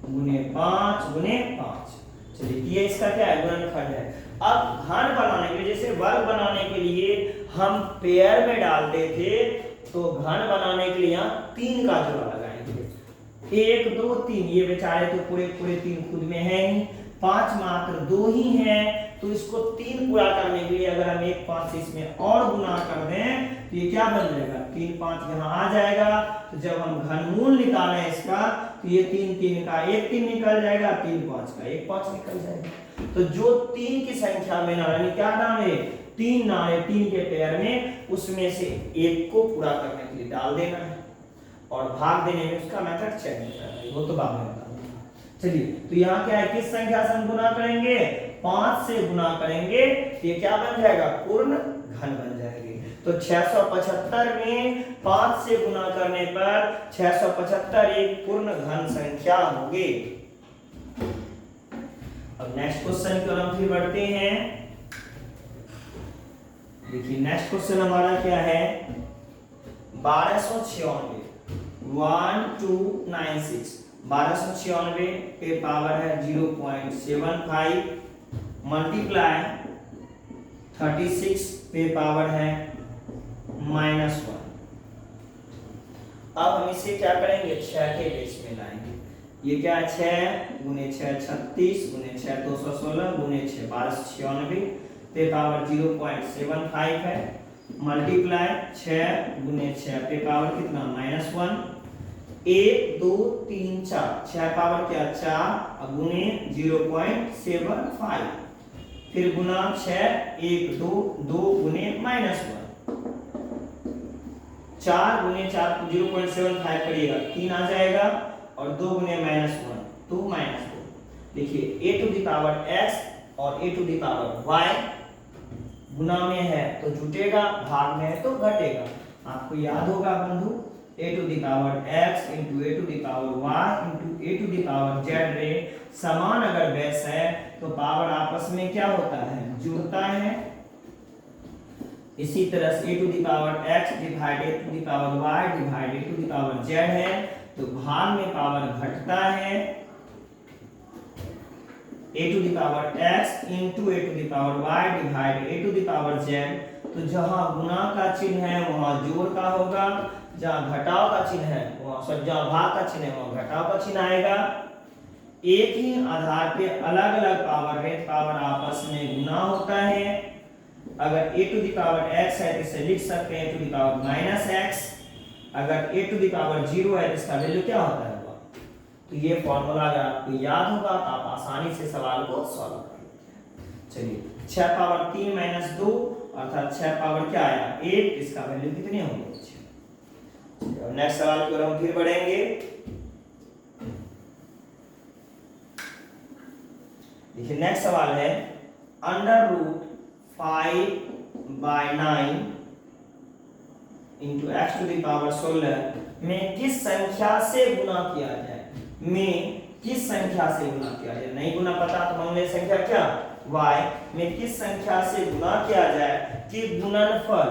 गुने 5 गुने 5। चलिए ये इसका क्या है गुणनखंड है। अब घन बनाने के लिए जैसे वर्ग बनाने के लिए हम पेयर में डालते थे, तो घन बनाने के लिए यहाँ 3 का जोड़ा लगाएंगे। 1 2 3, ये बेचारे तो पूरे पूरे 3 खुद में है ही, 5 मात्र 2 ही है, तो इसको 3 पूरा करने के लिए अगर हम 1 5 से इसमें और गुना कर दें तो ये क्या बन जाएगा 3 5 यहाँ आ जाएगा। तो जब हम घनमूल निकालें इसका तो ये 3 3 का 1 3 निकल जाएगा, 3 5 का 1 5 निकल जाएगा। तो जो 3 की संख्या में ना यानी क्या नाम है 3 ना है 3 के पेयर में, उसमें से एक को पूरा करने के लिए डाल देना है और भाग देने में उसका मेथड चेंज करना है, वो तो बाद में बता दूंगा। चलिए तो यहाँ क्या है किस संख्या से हम गुना करेंगे 5 से गुना करेंगे, तो ये क्या बन जाएगा पूर्ण घन बन जाएगी। तो 675 में 5 से गुना करने पर 675 एक पूर्ण घन संख्या होगी। अब नेक्स्ट क्वेश्चन की ओर हम फिर बढ़ते हैं। देखिए नेक्स्ट क्वेश्चन हमारा क्या है 1296 1296 1296 पे पावर है 0.75 मल्टीप्लाई 36 पे पावर है -1। अब हम इसे क्या करेंगे 6 के बेस में लाएंगे। ये क्या है 6 गुने 6 36 गुने 6 216 गुने 6 1296 पे पावर 0.75 है मल्टीप्लाई 6 गुने 6 पे पावर कितना -1। 1 2 3 4 6 पावर क्या 4 गुने 0.75, फिर गुना 6 1 2 2 गुने -1। 4 गुने 4 0.75 करिएगा 3 आ जाएगा और 2 गुने -1 2 -2। देखिए a to the power x और a to the power y गुना में है तो जुटेगा, भाग में है तो घटेगा। आपको याद होगा बंधु a to the power x into a to the power y into a to the power z रे समान अगर बेस है तो पावर आपस में क्या होता है जुड़ता है। इसी तरह से a to the power x divide a to the power y divide a to the power z है तो भाग में पावर घटता है। a to the power x into a to the power y divide a to the power z, तो जहां गुना का चिन्ह है वहां जोड़ का होगा, जहां घटाव का चिन्ह है वहां जहां भाग का चिन्ह है वहां घटाव का चिन्ह आएगा। एक ही आधार पे अलग अलग पावर है, पावर आपस में गुना होता है। अगर a to the power x है तो इसे लिख सकते हैं a to the power -x। अगर a टू द पावर 0 है तो इसका वैल्यू क्या होता है। तो ये फॉर्मूला अगर आपको याद होगा तो आप आसानी से सवाल को सॉल्व कर लेते हैं। चलिए 6 पावर 3 -2 अर्थात 6 पावर क्या आया 1, इसका वैल्यू कितनी होगी 6। अब नेक्स्ट सवाल की ओर हम फिर बढ़ेंगे। देखिए नेक्स्ट सवाल है √5/9 into x to the power 16 में किस संख्या से गुना किया जाए। में किस संख्या से गुना किया जाए, नहीं गुना पता तो मान ले संख्या क्या y में किस संख्या से गुना किया जाए कि गुणनफल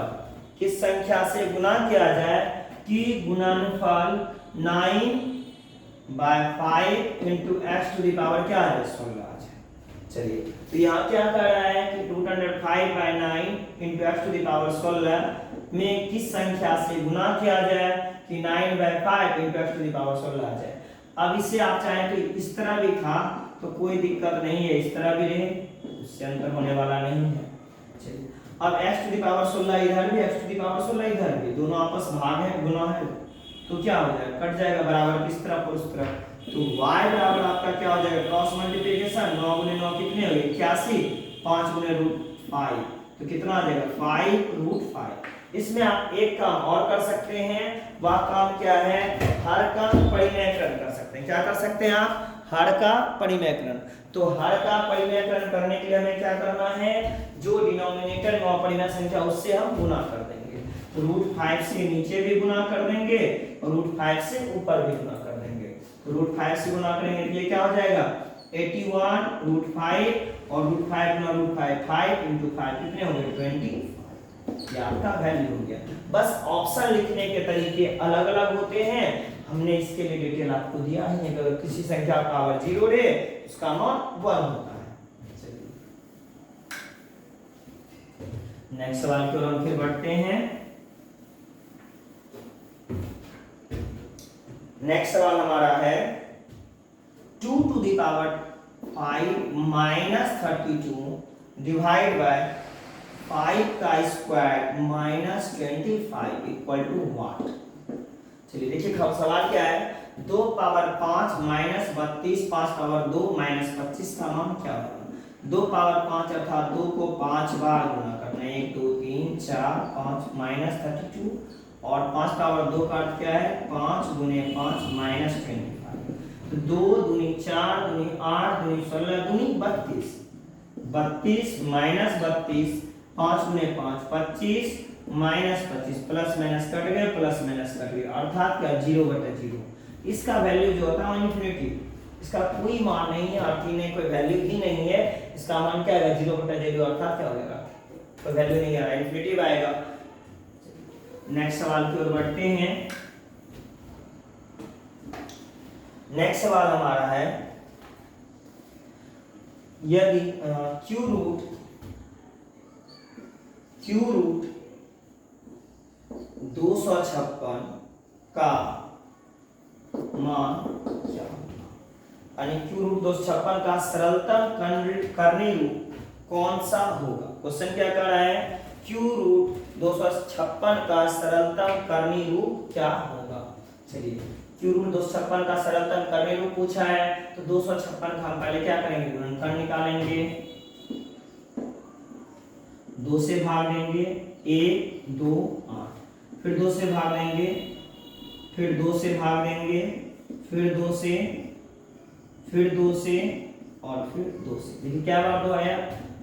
किस संख्या से गुना किया जाए कि गुणनफल 9/5 into x to the power क्या है 16 आ जाए। चलिए तो यहाँ क्या कर रहा है कि 5/9 into x to the power 16 में किस संख्या से गुना किया जाए कि 9/5 into x to the power 16 आ जाए। अब इसे आप चाहें तो इस तरह भी था तो कोई दिक्कत नहीं है, इस तरह भी रहे उससे अंतर होने वाला नहीं है। चलिए अब x टू द पावर 16 इधर भी x टू द पावर 16 इधर भी, दोनों आपस भाग है गुना है तो क्या हो जाएगा कट जाएगा बराबर किस तरफ और उस तरफ। तो y बराबर आपका क्या हो जाएगा क्रॉस मल्टीप्लिकेशन 9 गुने 9 कितने हो गए 81, 5 गुने √5 तो कितना आ जाएगा 5√5। इसमें आप एक काम और कर सकते हैं, वह काम क्या है हर का परिमेयकरण कर सकते हैं। क्या कर सकते हैं आप हर का परिमेयकरण। तो हर का परिमेयकरण करने के लिए हमें क्या करना है जो डिनोमिनेटर में अपरिमेय संख्या उससे हम गुना कर देंगे। तो √5 से नीचे भी गुना कर देंगे और √5 से ऊपर भी गुना कर देंगे। तो √5 से गुना करेंगे तो ये क्या हो जाएगा 81√5 और √5 गुना √5 5 × 5 कितने हो गए 25। ये आपका वैल्यू हो गया। बस ऑप्शन लिखने के तरीके अलग अलग होते हैं, हमने इसके लिए डिटेल आपको दिया है। अगर किसी संख्या का पावर 0 है उसका मान 1 होता है। नेक्स्ट सवाल की ओर हम फिर बढ़ते हैं। नेक्स्ट सवाल हमारा है 2 to the power 5 minus 32 divide by 5 का square minus 25 equal to what. चलिए देखिए सवाल क्या है, 2 पावर 5 माइनस 32 5 पावर 2 माइनस 25 का मान क्या होगा। 2 पावर 5 अर्थात 2 को 5 बार गुना करना है, 1 2 3 4 5 माइनस 32 और 5 पावर 2 का अर्थ क्या है 5 गुने 5 माइनस 25। तो 2 दूनी 4 दूनी 8 दूनी 16 दूनी 32 32 माइनस 32 5 गुने 5 25 माइनस 25 प्लस माइनस कट गए प्लस माइनस कट गए अर्थात क्या 0/0। इसका वैल्यू जो होता है इन्फिनिटी, इसका कोई मान नहीं है और नहीं कोई वैल्यू ही नहीं है, इसका मान क्या आएगा 0/0 अर्थात क्या हो जाएगा कोई वैल्यू नहीं आएगा, इन्फिनिटी आएगा। नेक्स्ट सवाल की ओर बढ़ते हैं। नेक्स्ट सवाल हमारा है यदि क्यू रूट 256 का मान क्या होगा, यानी क्यू रूट 256 का सरलतम करनी रूप कौन सा होगा। क्वेश्चन क्या कर रहा है, क्यू रूट 256 का सरलतम करनी रूप क्या होगा। चलिए क्यू रूट 256 का सरलतम करनी रूप पूछा है, तो 256 का हम पहले क्या करेंगे गुणनखंड निकालेंगे, 2 से भाग देंगे 1 2 8, फिर 2 से भाग देंगे, फिर 2 से भाग देंगे, फिर 2 से, फिर 2 से और फिर 2 से। देखिए क्या बात आया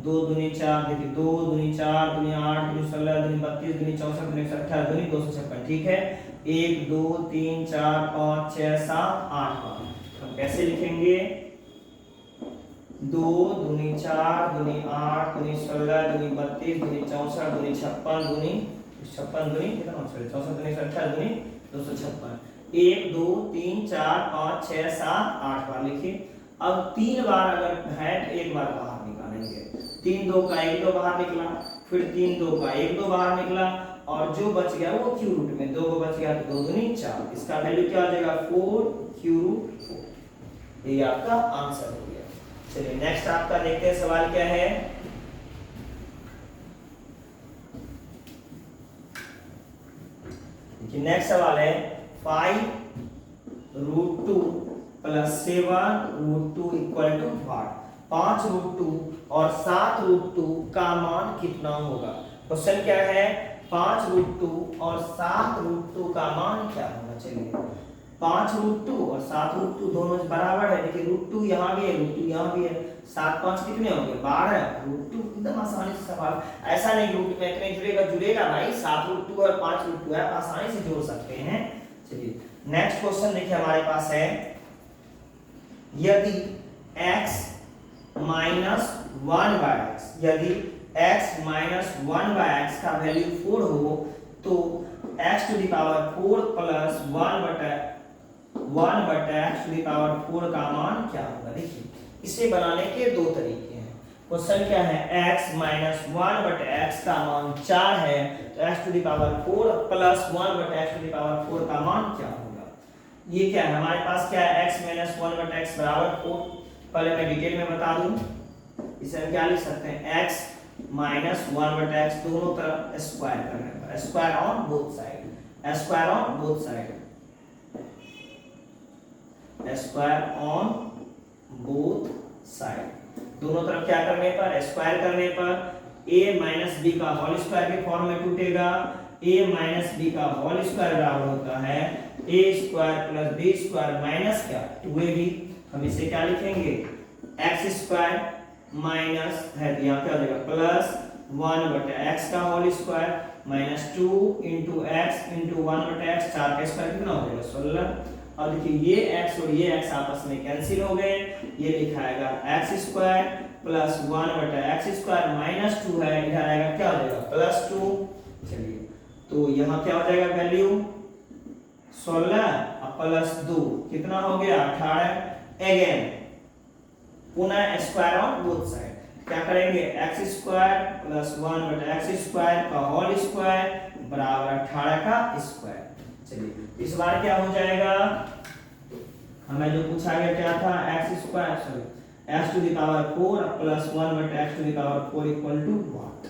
2 दूनी 4, देखिए 2 दूनी 4 दूनी 8 दूनी 16 दूनी 32 दूनी 64 दूनी 128 दूनी 256। ठीक है 1 2 3 4 5 6 7 8 बार हम कैसे लिखेंगे 2 दूनी 4 दूनी 8 दूनी 16 दूनी 32 दूनी 64 दूनी 56 दूनी 56 दूनी कितना 64 दूनी 128 दूनी 256। 1 2 3 4 5 6 7 8 बार लिखिए। अब 3 बार अगर है तो एक बार बाहर निकालेंगे, 3 2 का 1 2 बाहर निकला, फिर 3 2 का 1 2 बाहर निकला और जो बच गया वो क्यू रूट में 2 को बच गया तो 2 दूनी 4, इसका वैल्यू क्या हो जाएगा 4 क्यू रूट 4। ये आपका आंसर हो गया। चलिए नेक्स्ट आपका देखते हैं सवाल क्या है। देखिए नेक्स्ट सवाल है 5√2 प्लस 7√2 इक्वल टू व्हाट। 5√2 और 7√2 का मान कितना होगा। क्वेश्चन क्या है 5√2 और 7√2 का मान क्या होगा। चलिए 5√2 और 7√2 दोनों बराबर है, देखिए √2 यहाँ भी है √2 यहाँ भी है, 7 5 कितने होंगे 12, √2 एकदम आसानी से सवाल, ऐसा नहीं रूट में इतने जुड़ेगा भाई, 7√2 और 5√2 है, आप आसानी से जोड़ सकते हैं। चलिए नेक्स्ट क्वेश्चन देखिए हमारे पास है यदि x माइनस 1/x, यदि x माइनस 1/x का वैल्यू 4 हो तो x to the power 4 plus 1/x to the power 4 का मान क्या होगा। देखिए इसे बनाने के दो तरीके हैं। क्वेश्चन क्या है x माइनस 1/x का मान 4 है तो x to the power 4 plus 1/x to the power 4 का मान क्या होगा। ये क्या है हमारे पास क्या है x माइनस 1/x बराबर 4। पहले मैं डिटेल में बता दूं, इसे हम क्या लिख सकते हैं x माइनस 1/x दोनों तरफ स्क्वायर करने पर, square on both side, square on both side, square on both side, दोनों तरफ क्या करने पर स्क्वायर करने पर a माइनस b का होल स्क्वायर के फॉर्म में टूटेगा। a माइनस b का होल स्क्वायर बराबर होता है a square plus b square minus क्या 2ab। हम इसे क्या लिखेंगे x स्क्वायर माइनस है तो यहाँ क्या हो जाएगा प्लस 1/x का whole square minus 2 into x into 1/x, 4 का स्क्वायर कितना हो जाएगा 16 अब देखिए ये x और ये x आपस में कैंसिल हो गए, ये लिखाएगा x स्क्वायर प्लस 1 बटा x स्क्वायर माइनस 2 है, इधर आएगा क्या हो जाएगा प्लस 2। चलिए तो यहाँ क्या हो जाएगा वैल्यू 16 और प्लस 2 कितना हो गया 18। अगेन पुनः स्क्वायर ऑन बोथ साइड, क्या करेंगे x स्क्वायर प्लस 1 बटा x स्क्वायर का होल स्क्वायर बराबर 18 का स्क्वायर। चलिए इस बार क्या हो जाएगा, हमें जो पूछा गया क्या था x square sorry x to the power 4 plus 1 बटा x to the power 4 equal to 1।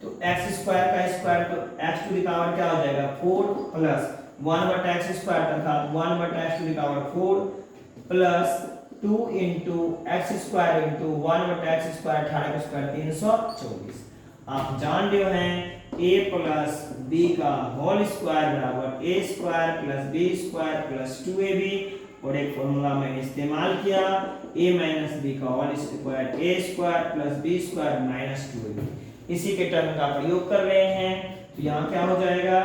तो x स्क्वायर का स्क्वायर तो x टू द पावर क्या हो जाएगा 4 प्लस 1 बटा x स्क्वायर अर्थात 1 बटा x to the power 4 plus 2 into x square into 1 बटा एक्स स्क्वायर 18 का स्क्वायर 324। आप जान रहे हैं a प्लस b का होल स्क्वायर बराबर a square plus b square plus 2ab, और एक फॉर्मूला मैंने इस्तेमाल किया a माइनस b का whole square a square plus b square minus 2ab, इसी के टर्म का प्रयोग कर रहे हैं। तो यहाँ क्या हो जाएगा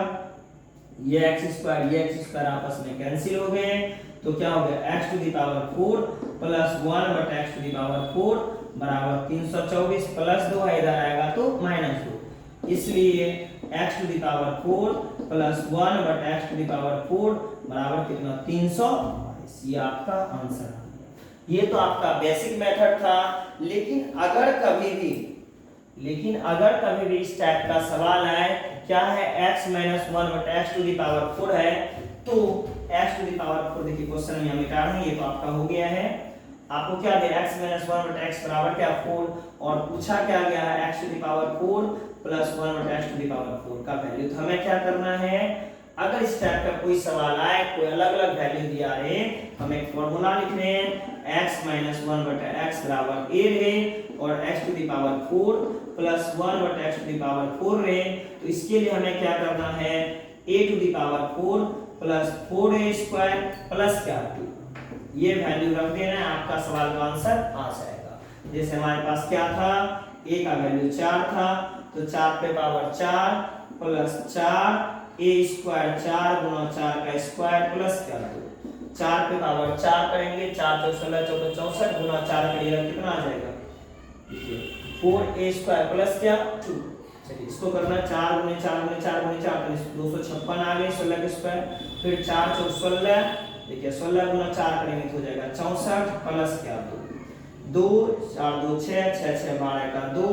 ये x स्क्वायर आपस में कैंसिल हो गए, तो क्या हो गया x to the power 4 plus 1 बटा x टू द पावर 4 बराबर 324 प्लस 2 है इधर आएगा तो माइनस 2, इसलिए x to the power 4 plus 1 बटा x टू द पावर 4 बराबर कितना 322। ये आपका आंसर है। ये तो आपका बेसिक मेथड था, लेकिन अगर कभी भी इस टाइप का सवाल आए, क्या है x माइनस 1 बटा x टू द पावर 4 है, तो x टू द पावर 4 देखिए क्वेश्चन यहाँ मिटा रहे हैं, ये तो आपका हो गया है। आपको क्या दिया x माइनस 1 बटा x बराबर क्या 4, और पूछा क्या गया है x to the power 4 plus 1 बटा x टू द पावर 4 का वैल्यू। तो हमें क्या करना है, अगर इस टाइप का कोई सवाल आए, कोई अलग अलग वैल्यू दिया है, हम एक फॉर्मूला लिख रहे हैं x माइनस 1 बटा x बराबर a रहे और x to the power 4 plus 1 बटा x टू द पावर 4 रहे, तो इसके लिए हमें क्या करना है a to the power 4 plus 4a square plus क्या 2, ये वैल्यू रख देना है, आपका सवाल का आंसर आ जाएगा। जैसे हमारे पास क्या था a का वैल्यू 4 था, तो 4 पे पावर 4 प्लस 4 a स्क्वायर 4 गुना 4 का स्क्वायर प्लस क्या 2, 4 पे पावर 4 करेंगे 4 चौक 16 चौक 64 गुना 4 करिएगा कितना आ जाएगा 4a स्क्वायर प्लस क्या 2। चलिए इसको करना 4 गुने 4 गुने 4 गुने 4 256 आ गए 16 के स्क्वायर, फिर 4 चौक 16 देखिए 16 गुना 4 करेंगे तो हो जाएगा 64 प्लस क्या 2 4 2 6 6 6 12 का 2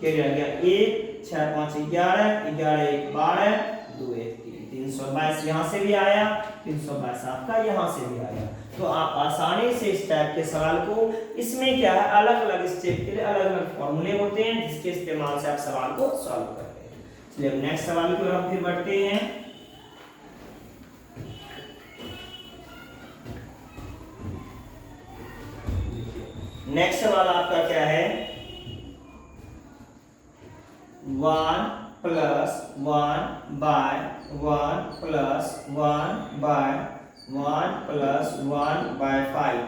के रह गया 1 6 5 11 11 1 12 2 1 3 322 यहाँ से भी आया 322 आपका यहाँ से भी आया। तो आप आसानी से इस टाइप के सवाल को, इसमें क्या है अलग अलग स्टेप के लिए अलग अलग फॉर्मूले होते हैं जिसके इस्तेमाल से आप सवाल को सॉल्व करते हैं। चलिए अब नेक्स्ट सवाल की ओर हम फिर बढ़ते हैं। नेक्स्ट सवाल आपका क्या है 1 plus 1 by 1 plus 1 by 1 plus 1 by 5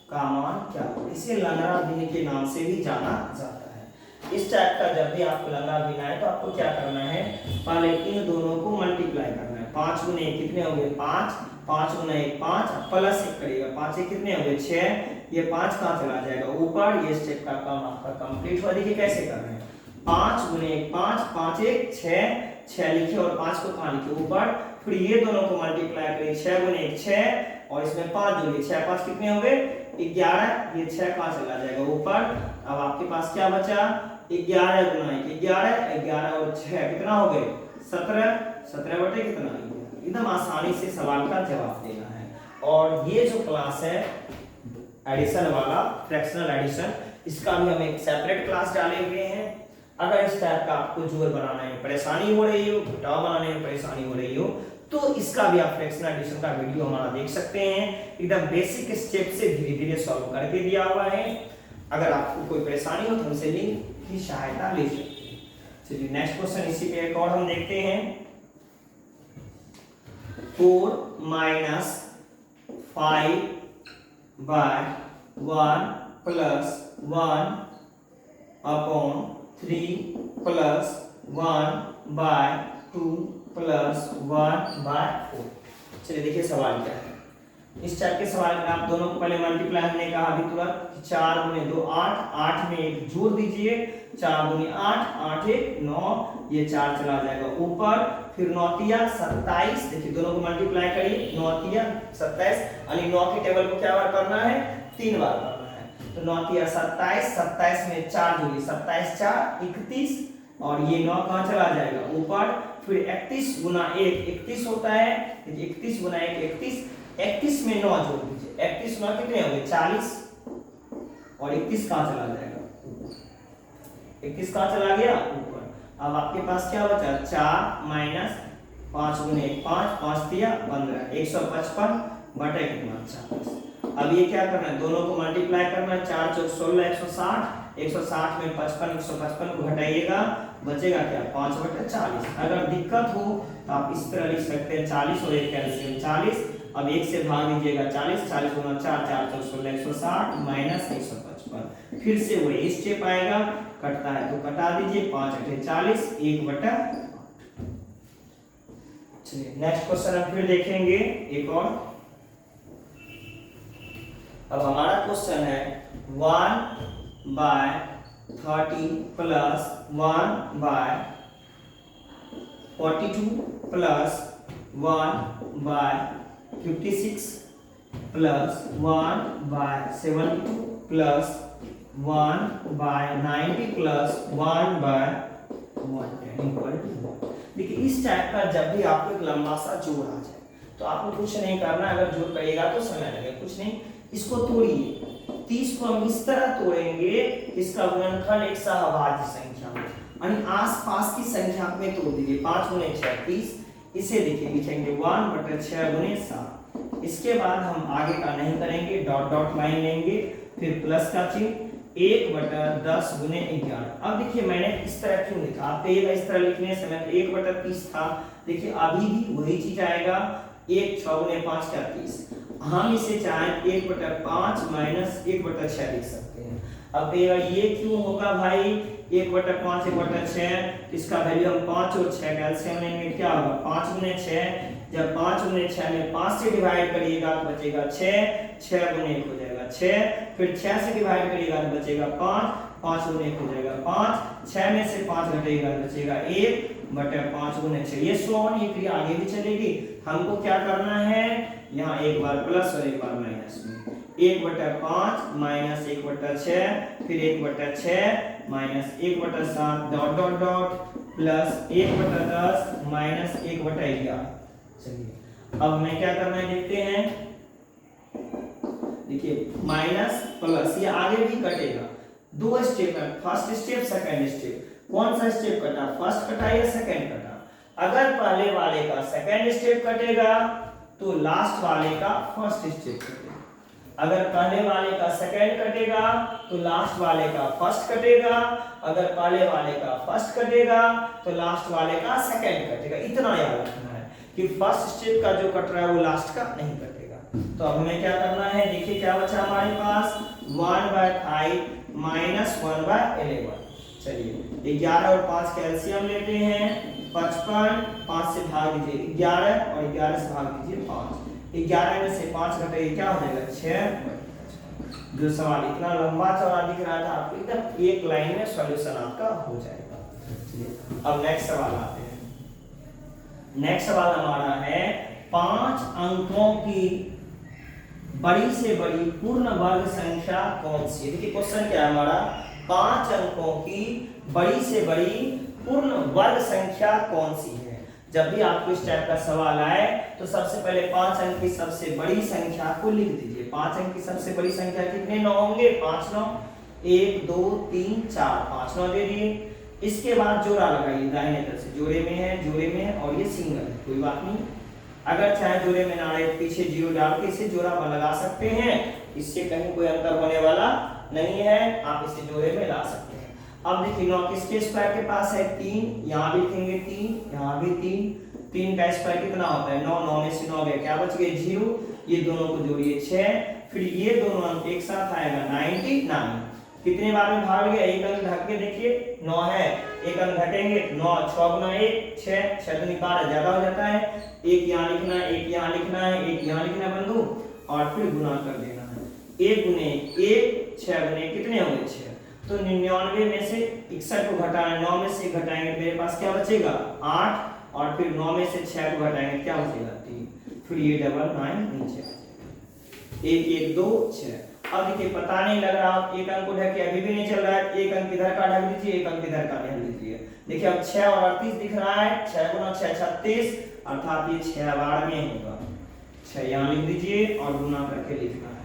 का मान क्या हो। इसे लंगड़ा भिन्न के नाम से भी जाना जाता है। इस टाइप का जब भी आपको लंगड़ा भिन्न आए तो आपको क्या करना है, पहले इन दोनों को मल्टीप्लाई करना है। 5 गुने 1 कितने हो गए 5, 5 गुना 1 5 प्लस 1 करिएगा 5 1 कितने हो गए 6, ये 5 कहाँ चला जाएगा ऊपर, ये स्टेप का काम आपका कंप्लीट हुआ। देखिए कैसे कर रहे हैं 5 गुने 1 5 5 1 6 लिखे और 5 को कहाँ लिखे ऊपर, फिर ये दोनों को मल्टीप्लाई करिए 6 गुने 1 6 और इसमें 5 जोड़िए 6 5 कितने हो गए 11, ये 6 कहाँ चला जाएगा ऊपर। अब आपके पास क्या बचा 11 गुना 1 11 11 और 6 कितना हो गए 17 17 बटे कितना, एकदम आसानी से सवाल का जवाब देना है। और ये जो क्लास है एडिशन वाला फ्रैक्शनल एडिशन, इसका भी हम एक सेपरेट क्लास डाले हुए हैं। अगर इस टाइप का आपको जोड़ बनाने में परेशानी हो रही हो, घटाव बनाने में परेशानी हो रही हो, तो इसका भी आप फ्रैक्शनल एडिशन का वीडियो हमारा देख सकते हैं। एकदम बेसिक स्टेप से धीरे धीरे सॉल्व करके दिया हुआ है। अगर आपको कोई परेशानी हो तो हमसे लिंक की सहायता ले सकते हैं। चलिए नेक्स्ट क्वेश्चन इसी पे एक और हम देखते हैं 4 minus 5 by 1 plus 1 upon 3 plus 1 by 2 plus 1 by 4। चलिए देखिए सवाल क्या है इस टाइप के सवाल में आप दोनों को पहले मल्टीप्लाई हमने कहा अभी तुरंत 4 गुने 2 8, 8 में एक जोड़ दीजिए, 4 गुने 8, 8 1 9, ये 4 चला जाएगा ऊपर, फिर 9 तिया 27, देखिए दोनों को मल्टीप्लाई करिए, 9 तिया 27, यानी 9 के टेबल को क्या बार करना है, 3 बार करना है। तो 9 तिया 27, 27 में 4 जोड़िए, 27 4 31, और ये 9 कहाँ चला जाएगा ऊपर, फिर 31 गुना 1 31 होता है, 31 गुना 1 31, 31 में 9 जोड़ दीजिए, 31 9 कितने हो गए 40, और 31 कहाँ चला जाएगा, 31 कहाँ चला गया ऊपर। अब आपके पास क्या बचा, 4 माइनस 5 गुने 5, 5 तिया 15, 155 बटे कितना 40। अब ये क्या करना है, दोनों को मल्टीप्लाई करना है, 4 चौक 16 160, 160 में 55 155 को घटाइएगा, बचेगा क्या 5 बटे 40। अगर दिक्कत हो तो आप इस तरह लिख सकते हैं 40 और 1 कैल्शियम 40, अब 1 से भाग दीजिएगा 40, 40 गुना 4 4 चौक 16 160 माइनस 155, फिर से वही स्टेप आएगा, कटता है तो कटा दीजिए, 5 अठे 40 1 बटा। चलिए नेक्स्ट क्वेश्चन हम फिर देखेंगे एक और। अब हमारा क्वेश्चन है 1/30 plus 1/42 plus 1/56 plus 1/72 plus 1/90 plus 1/110 equal to. देखिए इस टाइप का जब भी आपको एक लंबा सा जोड़ आ जाए तो आपको कुछ नहीं करना, अगर जोड़ करिएगा तो समय लगेगा, कुछ नहीं, इसको तोड़िए। 30 को हम इस तरह तोड़ेंगे, इसका गुणनफल एक सहभाज्य संख्या में, यानी आसपास की संख्या में तोड़ दीजिए। 5 गुने 6 30, इसे देखिए लिखेंगे 1 बटे 6 गुने 7। इसके बाद हम आगे का नहीं करेंगे, डॉट डॉट लाइन लेंगे, फिर प्लस का चिन्ह, 1 बटा 10 गुने 11। अब देखिए मैंने इस तरह क्यों लिखा, आप कहिएगा इस तरह लिखने से मैं 1 बटा 30 था, देखिए अभी भी वही चीज आएगा, 1 6 गुने 5 क्या 30। हम इसे चाहें 1 बटा 5 माइनस 1 बटा 6 लिख सकते हैं। अब ये क्यों होगा भाई, 1 बटा 5 1 बटा 6, इसका वैल्यू हम 5 और 6 कैल्शियम लेंगे, क्या होगा 5 गुने 6, जब 5 गुने 6 में 5 से डिवाइड करिएगा तो बचेगा 6, 6 गुने 1 हो जाएगा 6, फिर 6 से डिवाइड करिएगा तो बचेगा 5, 5 गुने 1 हो जाएगा 5, 6 में से 5 घटेगा तो बचेगा 1 बटे 5 गुने 6। ये सो ऑन, ये क्रिया आगे भी चलेगी। हमको क्या करना है, यहाँ एक बार प्लस और एक बार माइनस में, 1 बटा 5 माइनस 1 बटा 6, फिर 1 बटा 6 माइनस 1 बटा 7 डॉट डॉट डॉट प्लस 1 बटा 10 माइनस 1 बटा 11। चलिए अब हमें क्या करना है देखते हैं, देखिए माइनस प्लस, ये आगे भी कटेगा, 2 स्टेप है, फर्स्ट स्टेप सेकंड स्टेप। कौन सा स्टेप कटा, फर्स्ट कटा या सेकंड कटा। अगर पहले वाले का सेकंड स्टेप कटेगा तो लास्ट वाले का फर्स्ट स्टेप कटेगा, अगर पहले वाले का सेकंड कटेगा तो लास्ट वाले का फर्स्ट कटेगा, अगर पहले वाले का फर्स्ट कटेगा तो लास्ट वाले का सेकंड कटेगा। इतना याद रखना है कि फर्स्ट स्टेप का जो कट रहा है वो लास्ट का नहीं कटेगा। तो अब हमें क्या करना है, देखिए क्या बचा हमारे पास, 1/5 माइनस 1/11। चलिए 11 और 5 कैल्शियम लेते हैं, 55, 5 से भाग दीजिए 11 और 11 से भाग दीजिए 5, 11 में से 5 घटाइए क्या हो जाएगा 6। जो सवाल इतना लंबा चौड़ा दिख रहा था आपको, एकदम एक लाइन में सॉल्यूशन आपका हो जाएगा। चलिए अब नेक्स्ट सवाल आते हैं। नेक्स्ट सवाल हमारा है 5 अंकों की बड़ी से बड़ी पूर्ण वर्ग संख्या कौन सी है। देखिए क्वेश्चन क्या है हमारा, 5 अंकों की बड़ी से बड़ी पूर्ण वर्ग संख्या कौन सी है। जब भी आपको इस टाइप का सवाल आए तो सबसे पहले 5 अंक की सबसे बड़ी संख्या को लिख दीजिए। 5 अंक की सबसे बड़ी संख्या कितने 9 होंगे, 5 9, 1 2 3 4, 5 9 दे दिए। इसके बाद जोड़ा लगाइए, दाहिने तरफ से जोड़े में है और ये सिंगल है, कोई बात नहीं। अगर चाहे जोड़े में ना आए पीछे जीरो डाल के इसे जोड़ा पर लगा सकते हैं, इससे कहीं कोई अंतर होने वाला नहीं है, आप इसे जोड़े में ला सकते हैं। अब देखिए 9 किसके स्क्वायर के पास है 3, यहाँ भी लिखेंगे 3, यहाँ भी 3 का स्क्वायर कितना होता है 9, 9 में से 9 गया, क्या बच गया 0, ये दोनों को जोड़िए 6, फिर ये दोनों अंक एक साथ आएगा 99। कितने बार में भाग गया, एक अंक ढक के देखिए 9 है, एक अंक घटेंगे 9, 6 गुना 1 6, 6 दूनी 12 ज्यादा हो जाता है, एक यहाँ लिखना है, एक यहाँ लिखना है, एक यहाँ लिखना है बंधु। और फिर गुना कर देना है। 1 गुने 1 6 गुने कितने होंगे 6। तो 99 में से 61 को घटाना, 9 में से घटाएंगे मेरे पास क्या बचेगा 8 और फिर 9 में से 6 को घटाएंगे क्या बचेगा 3। फिर ये 99 नीचे आ जाएगा। 1 1 2 6। अब देखिए पता नहीं लग रहा, एक अंक को ढक के अभी भी नहीं चल रहा है, एक अंक इधर का ढक दीजिए, एक अंक इधर का ढक दीजिए। देखिए अब 6 और 38 दिख रहा है, 6 गुना 6 36 अर्थात ये 6 बार में होगा। 6 यहाँ लिख दीजिए और गुना करके लिखना है।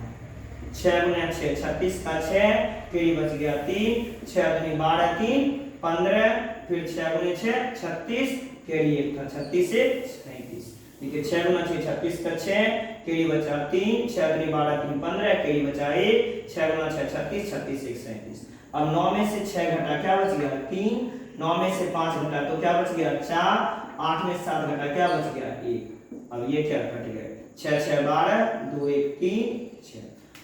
6 गुना 6 36 का 6 फिर बच गया 3, 6 दूनी 12 3 15, फिर 6 गुने 6 36 केड़ी एक था 36 से 37। देखिए 6 गुना 6 36 का 6 केड़ी बचा 3, 6 दूनी 12 3 15 केड़ी बचा 1, 6 गुना 6 36 36 1 37। अब 9 में से 6 घटा क्या बच गया 3, 9 में से 5 घटा तो क्या बच गया 4, 8 में 7 घटा क्या बच गया 1। अब ये क्या घट गया 6 6 12 2 1 3 6।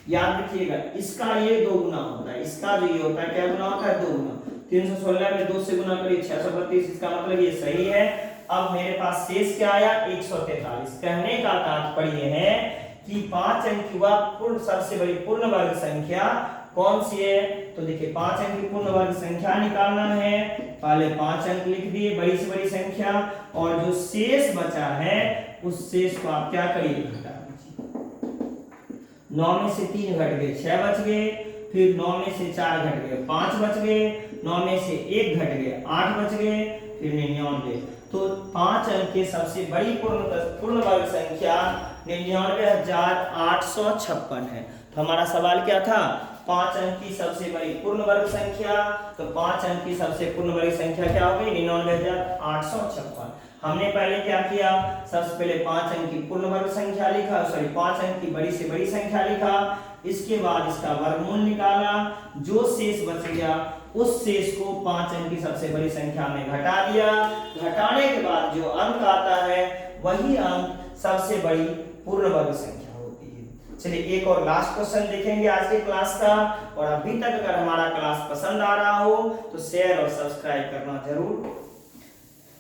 याद रखिएगा इसका ये 2 गुना होता है, इसका जो ये होता है क्या गुना होता है 2 गुना। 316 में 2 से गुना करिए 632, इसका मतलब ये सही है। अब मेरे पास शेष क्या आया 143। कहने का तात्पर्य है कि 5 अंक की वह पूर्ण सबसे बड़ी पूर्ण वर्ग संख्या कौन सी है। तो देखिए 5 अंक की पूर्ण वर्ग संख्या निकालना है, पहले 5 अंक लिख दिए बड़ी से बड़ी संख्या, और जो शेष बचा है उस शेष को आप क्या करिए घटा दीजिए। 9 में से 3 घट गए 6 बच गए, फिर 9 में से 4 घट गए 5 बच गए, 9 में से 1 घट गए 8 बच गए, फिर 99। तो 5 अंक की सबसे बड़ी पूर्ण वर्ग संख्या 99,856 है। तो हमारा सवाल क्या था 5 अंक की सबसे बड़ी पूर्ण वर्ग संख्या। तो 5 अंक की सबसे पूर्ण वर्ग संख्या क्या हो गई 99,856। हमने पहले क्या किया, सबसे पहले 5 अंक की पूर्ण वर्ग संख्या लिखा, 5 अंक की बड़ी से बड़ी संख्या लिखा, इसके बाद इसका वर्गमूल निकाला, जो शेष बच गया उस शेष को 5 अंक की सबसे बड़ी संख्या में घटा दिया। घटाने के बाद जो अंक आता है वही अंक सबसे बड़ी पूर्ण वर्ग संख्या होती है। चलिए एक और लास्ट क्वेश्चन देखेंगे आज के क्लास का, और अभी तक अगर हमारा क्लास पसंद आ रहा हो तो शेयर और सब्सक्राइब करना जरूर।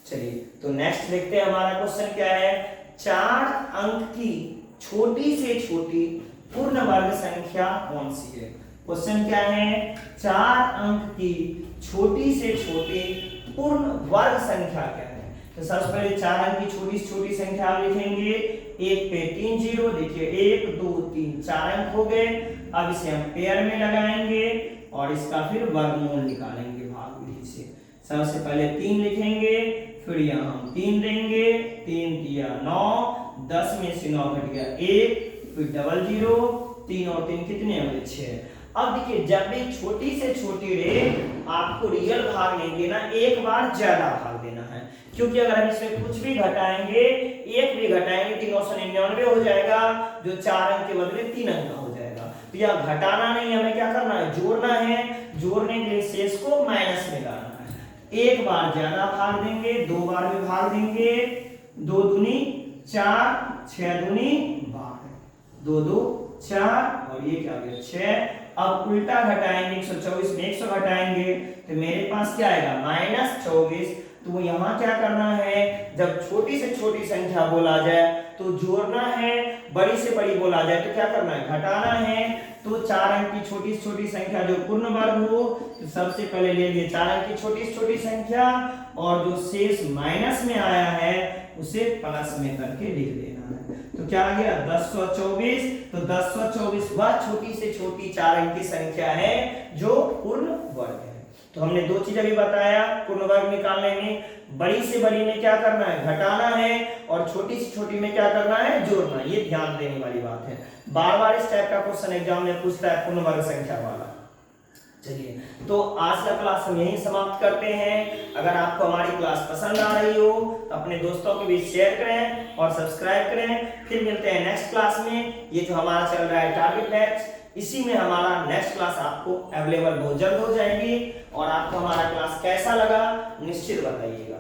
चलिए तो नेक्स्ट देखते हैं हमारा क्वेश्चन क्या है। 4 अंक की छोटी से छोटी पूर्ण वर्ग संख्या कौन सी है। क्वेश्चन क्या है 4 अंक की छोटी से छोटी पूर्ण वर्ग संख्या क्या है। तो सबसे पहले 4 अंक की छोटी से छोटी संख्या आप लिखेंगे, 1 पे 3 जीरो, देखिए 1 2 3 4 अंक हो गए। अब इसे हम पेयर में लगाएंगे और इसका फिर वर्गमूल निकालेंगे भाग विधि से। सबसे पहले 3 लिखेंगे, फिर यहाँ हम 3 देंगे, 3 दिया 9, 10 में से 9 घट गया 1, फिर डबल जीरो, 3 और 3 कितने हुए 6। अब देखिए जब भी छोटी से छोटी रे आपको रियल भाग नहीं देना, एक बार ज्यादा भाग देना है, क्योंकि अगर हम इसमें कुछ भी घटाएंगे, एक भी घटाएंगे 399 हो जाएगा, जो 4 अंक के बदले 3 अंक का हो जाएगा। तो यह घटाना नहीं, हमें क्या करना है जोड़ना है। जोड़ने के लिए शेष को माइनस में लाना है। एक बार ज्यादा भाग देंगे, 2 बार में भाग देंगे, 2 दूनी 4, 6 दूनी 12, 2 2 4 और ये क्या हो गया 6। अब उल्टा घटाएंगे, 124 में 100 घटाएंगे तो मेरे पास क्या आएगा -24। तो यहाँ क्या करना है, जब छोटी से छोटी संख्या बोला जाए तो जोड़ना है, बड़ी से बड़ी बोला जाए तो क्या करना है घटाना है। तो 4 अंक की छोटी से छोटी संख्या जो पूर्ण वर्ग हो, तो सबसे पहले ले लिए 4 अंक की छोटी से छोटी संख्या, और जो शेष माइनस में आया है उसे प्लस में करके लिख देना है। तो क्या आ गया 1024। तो 1024 वह छोटी से छोटी 4 अंक की संख्या है जो पूर्ण वर्ग है। तो हमने 2 चीजें भी बताया पूर्ण वर्ग निकालने में, बड़ी से बड़ी में क्या करना है घटाना है, और छोटी से छोटी में क्या करना है जोड़ना। ये ध्यान देने वाली बात है, बार बार इस टाइप का क्वेश्चन एग्जाम में पूछता है पूर्ण वर्ग संख्या वाला। चलिए तो आज का क्लास हम यहीं समाप्त करते हैं। अगर आपको हमारी क्लास पसंद आ रही हो तो अपने दोस्तों के बीच शेयर करें और सब्सक्राइब करें। फिर मिलते हैं नेक्स्ट क्लास में। ये जो हमारा चल रहा है टारगेट बैच, इसी में हमारा नेक्स्ट क्लास आपको अवेलेबल बहुत जल्द हो जाएगी, और आपको हमारा क्लास कैसा लगा निश्चित बताइएगा।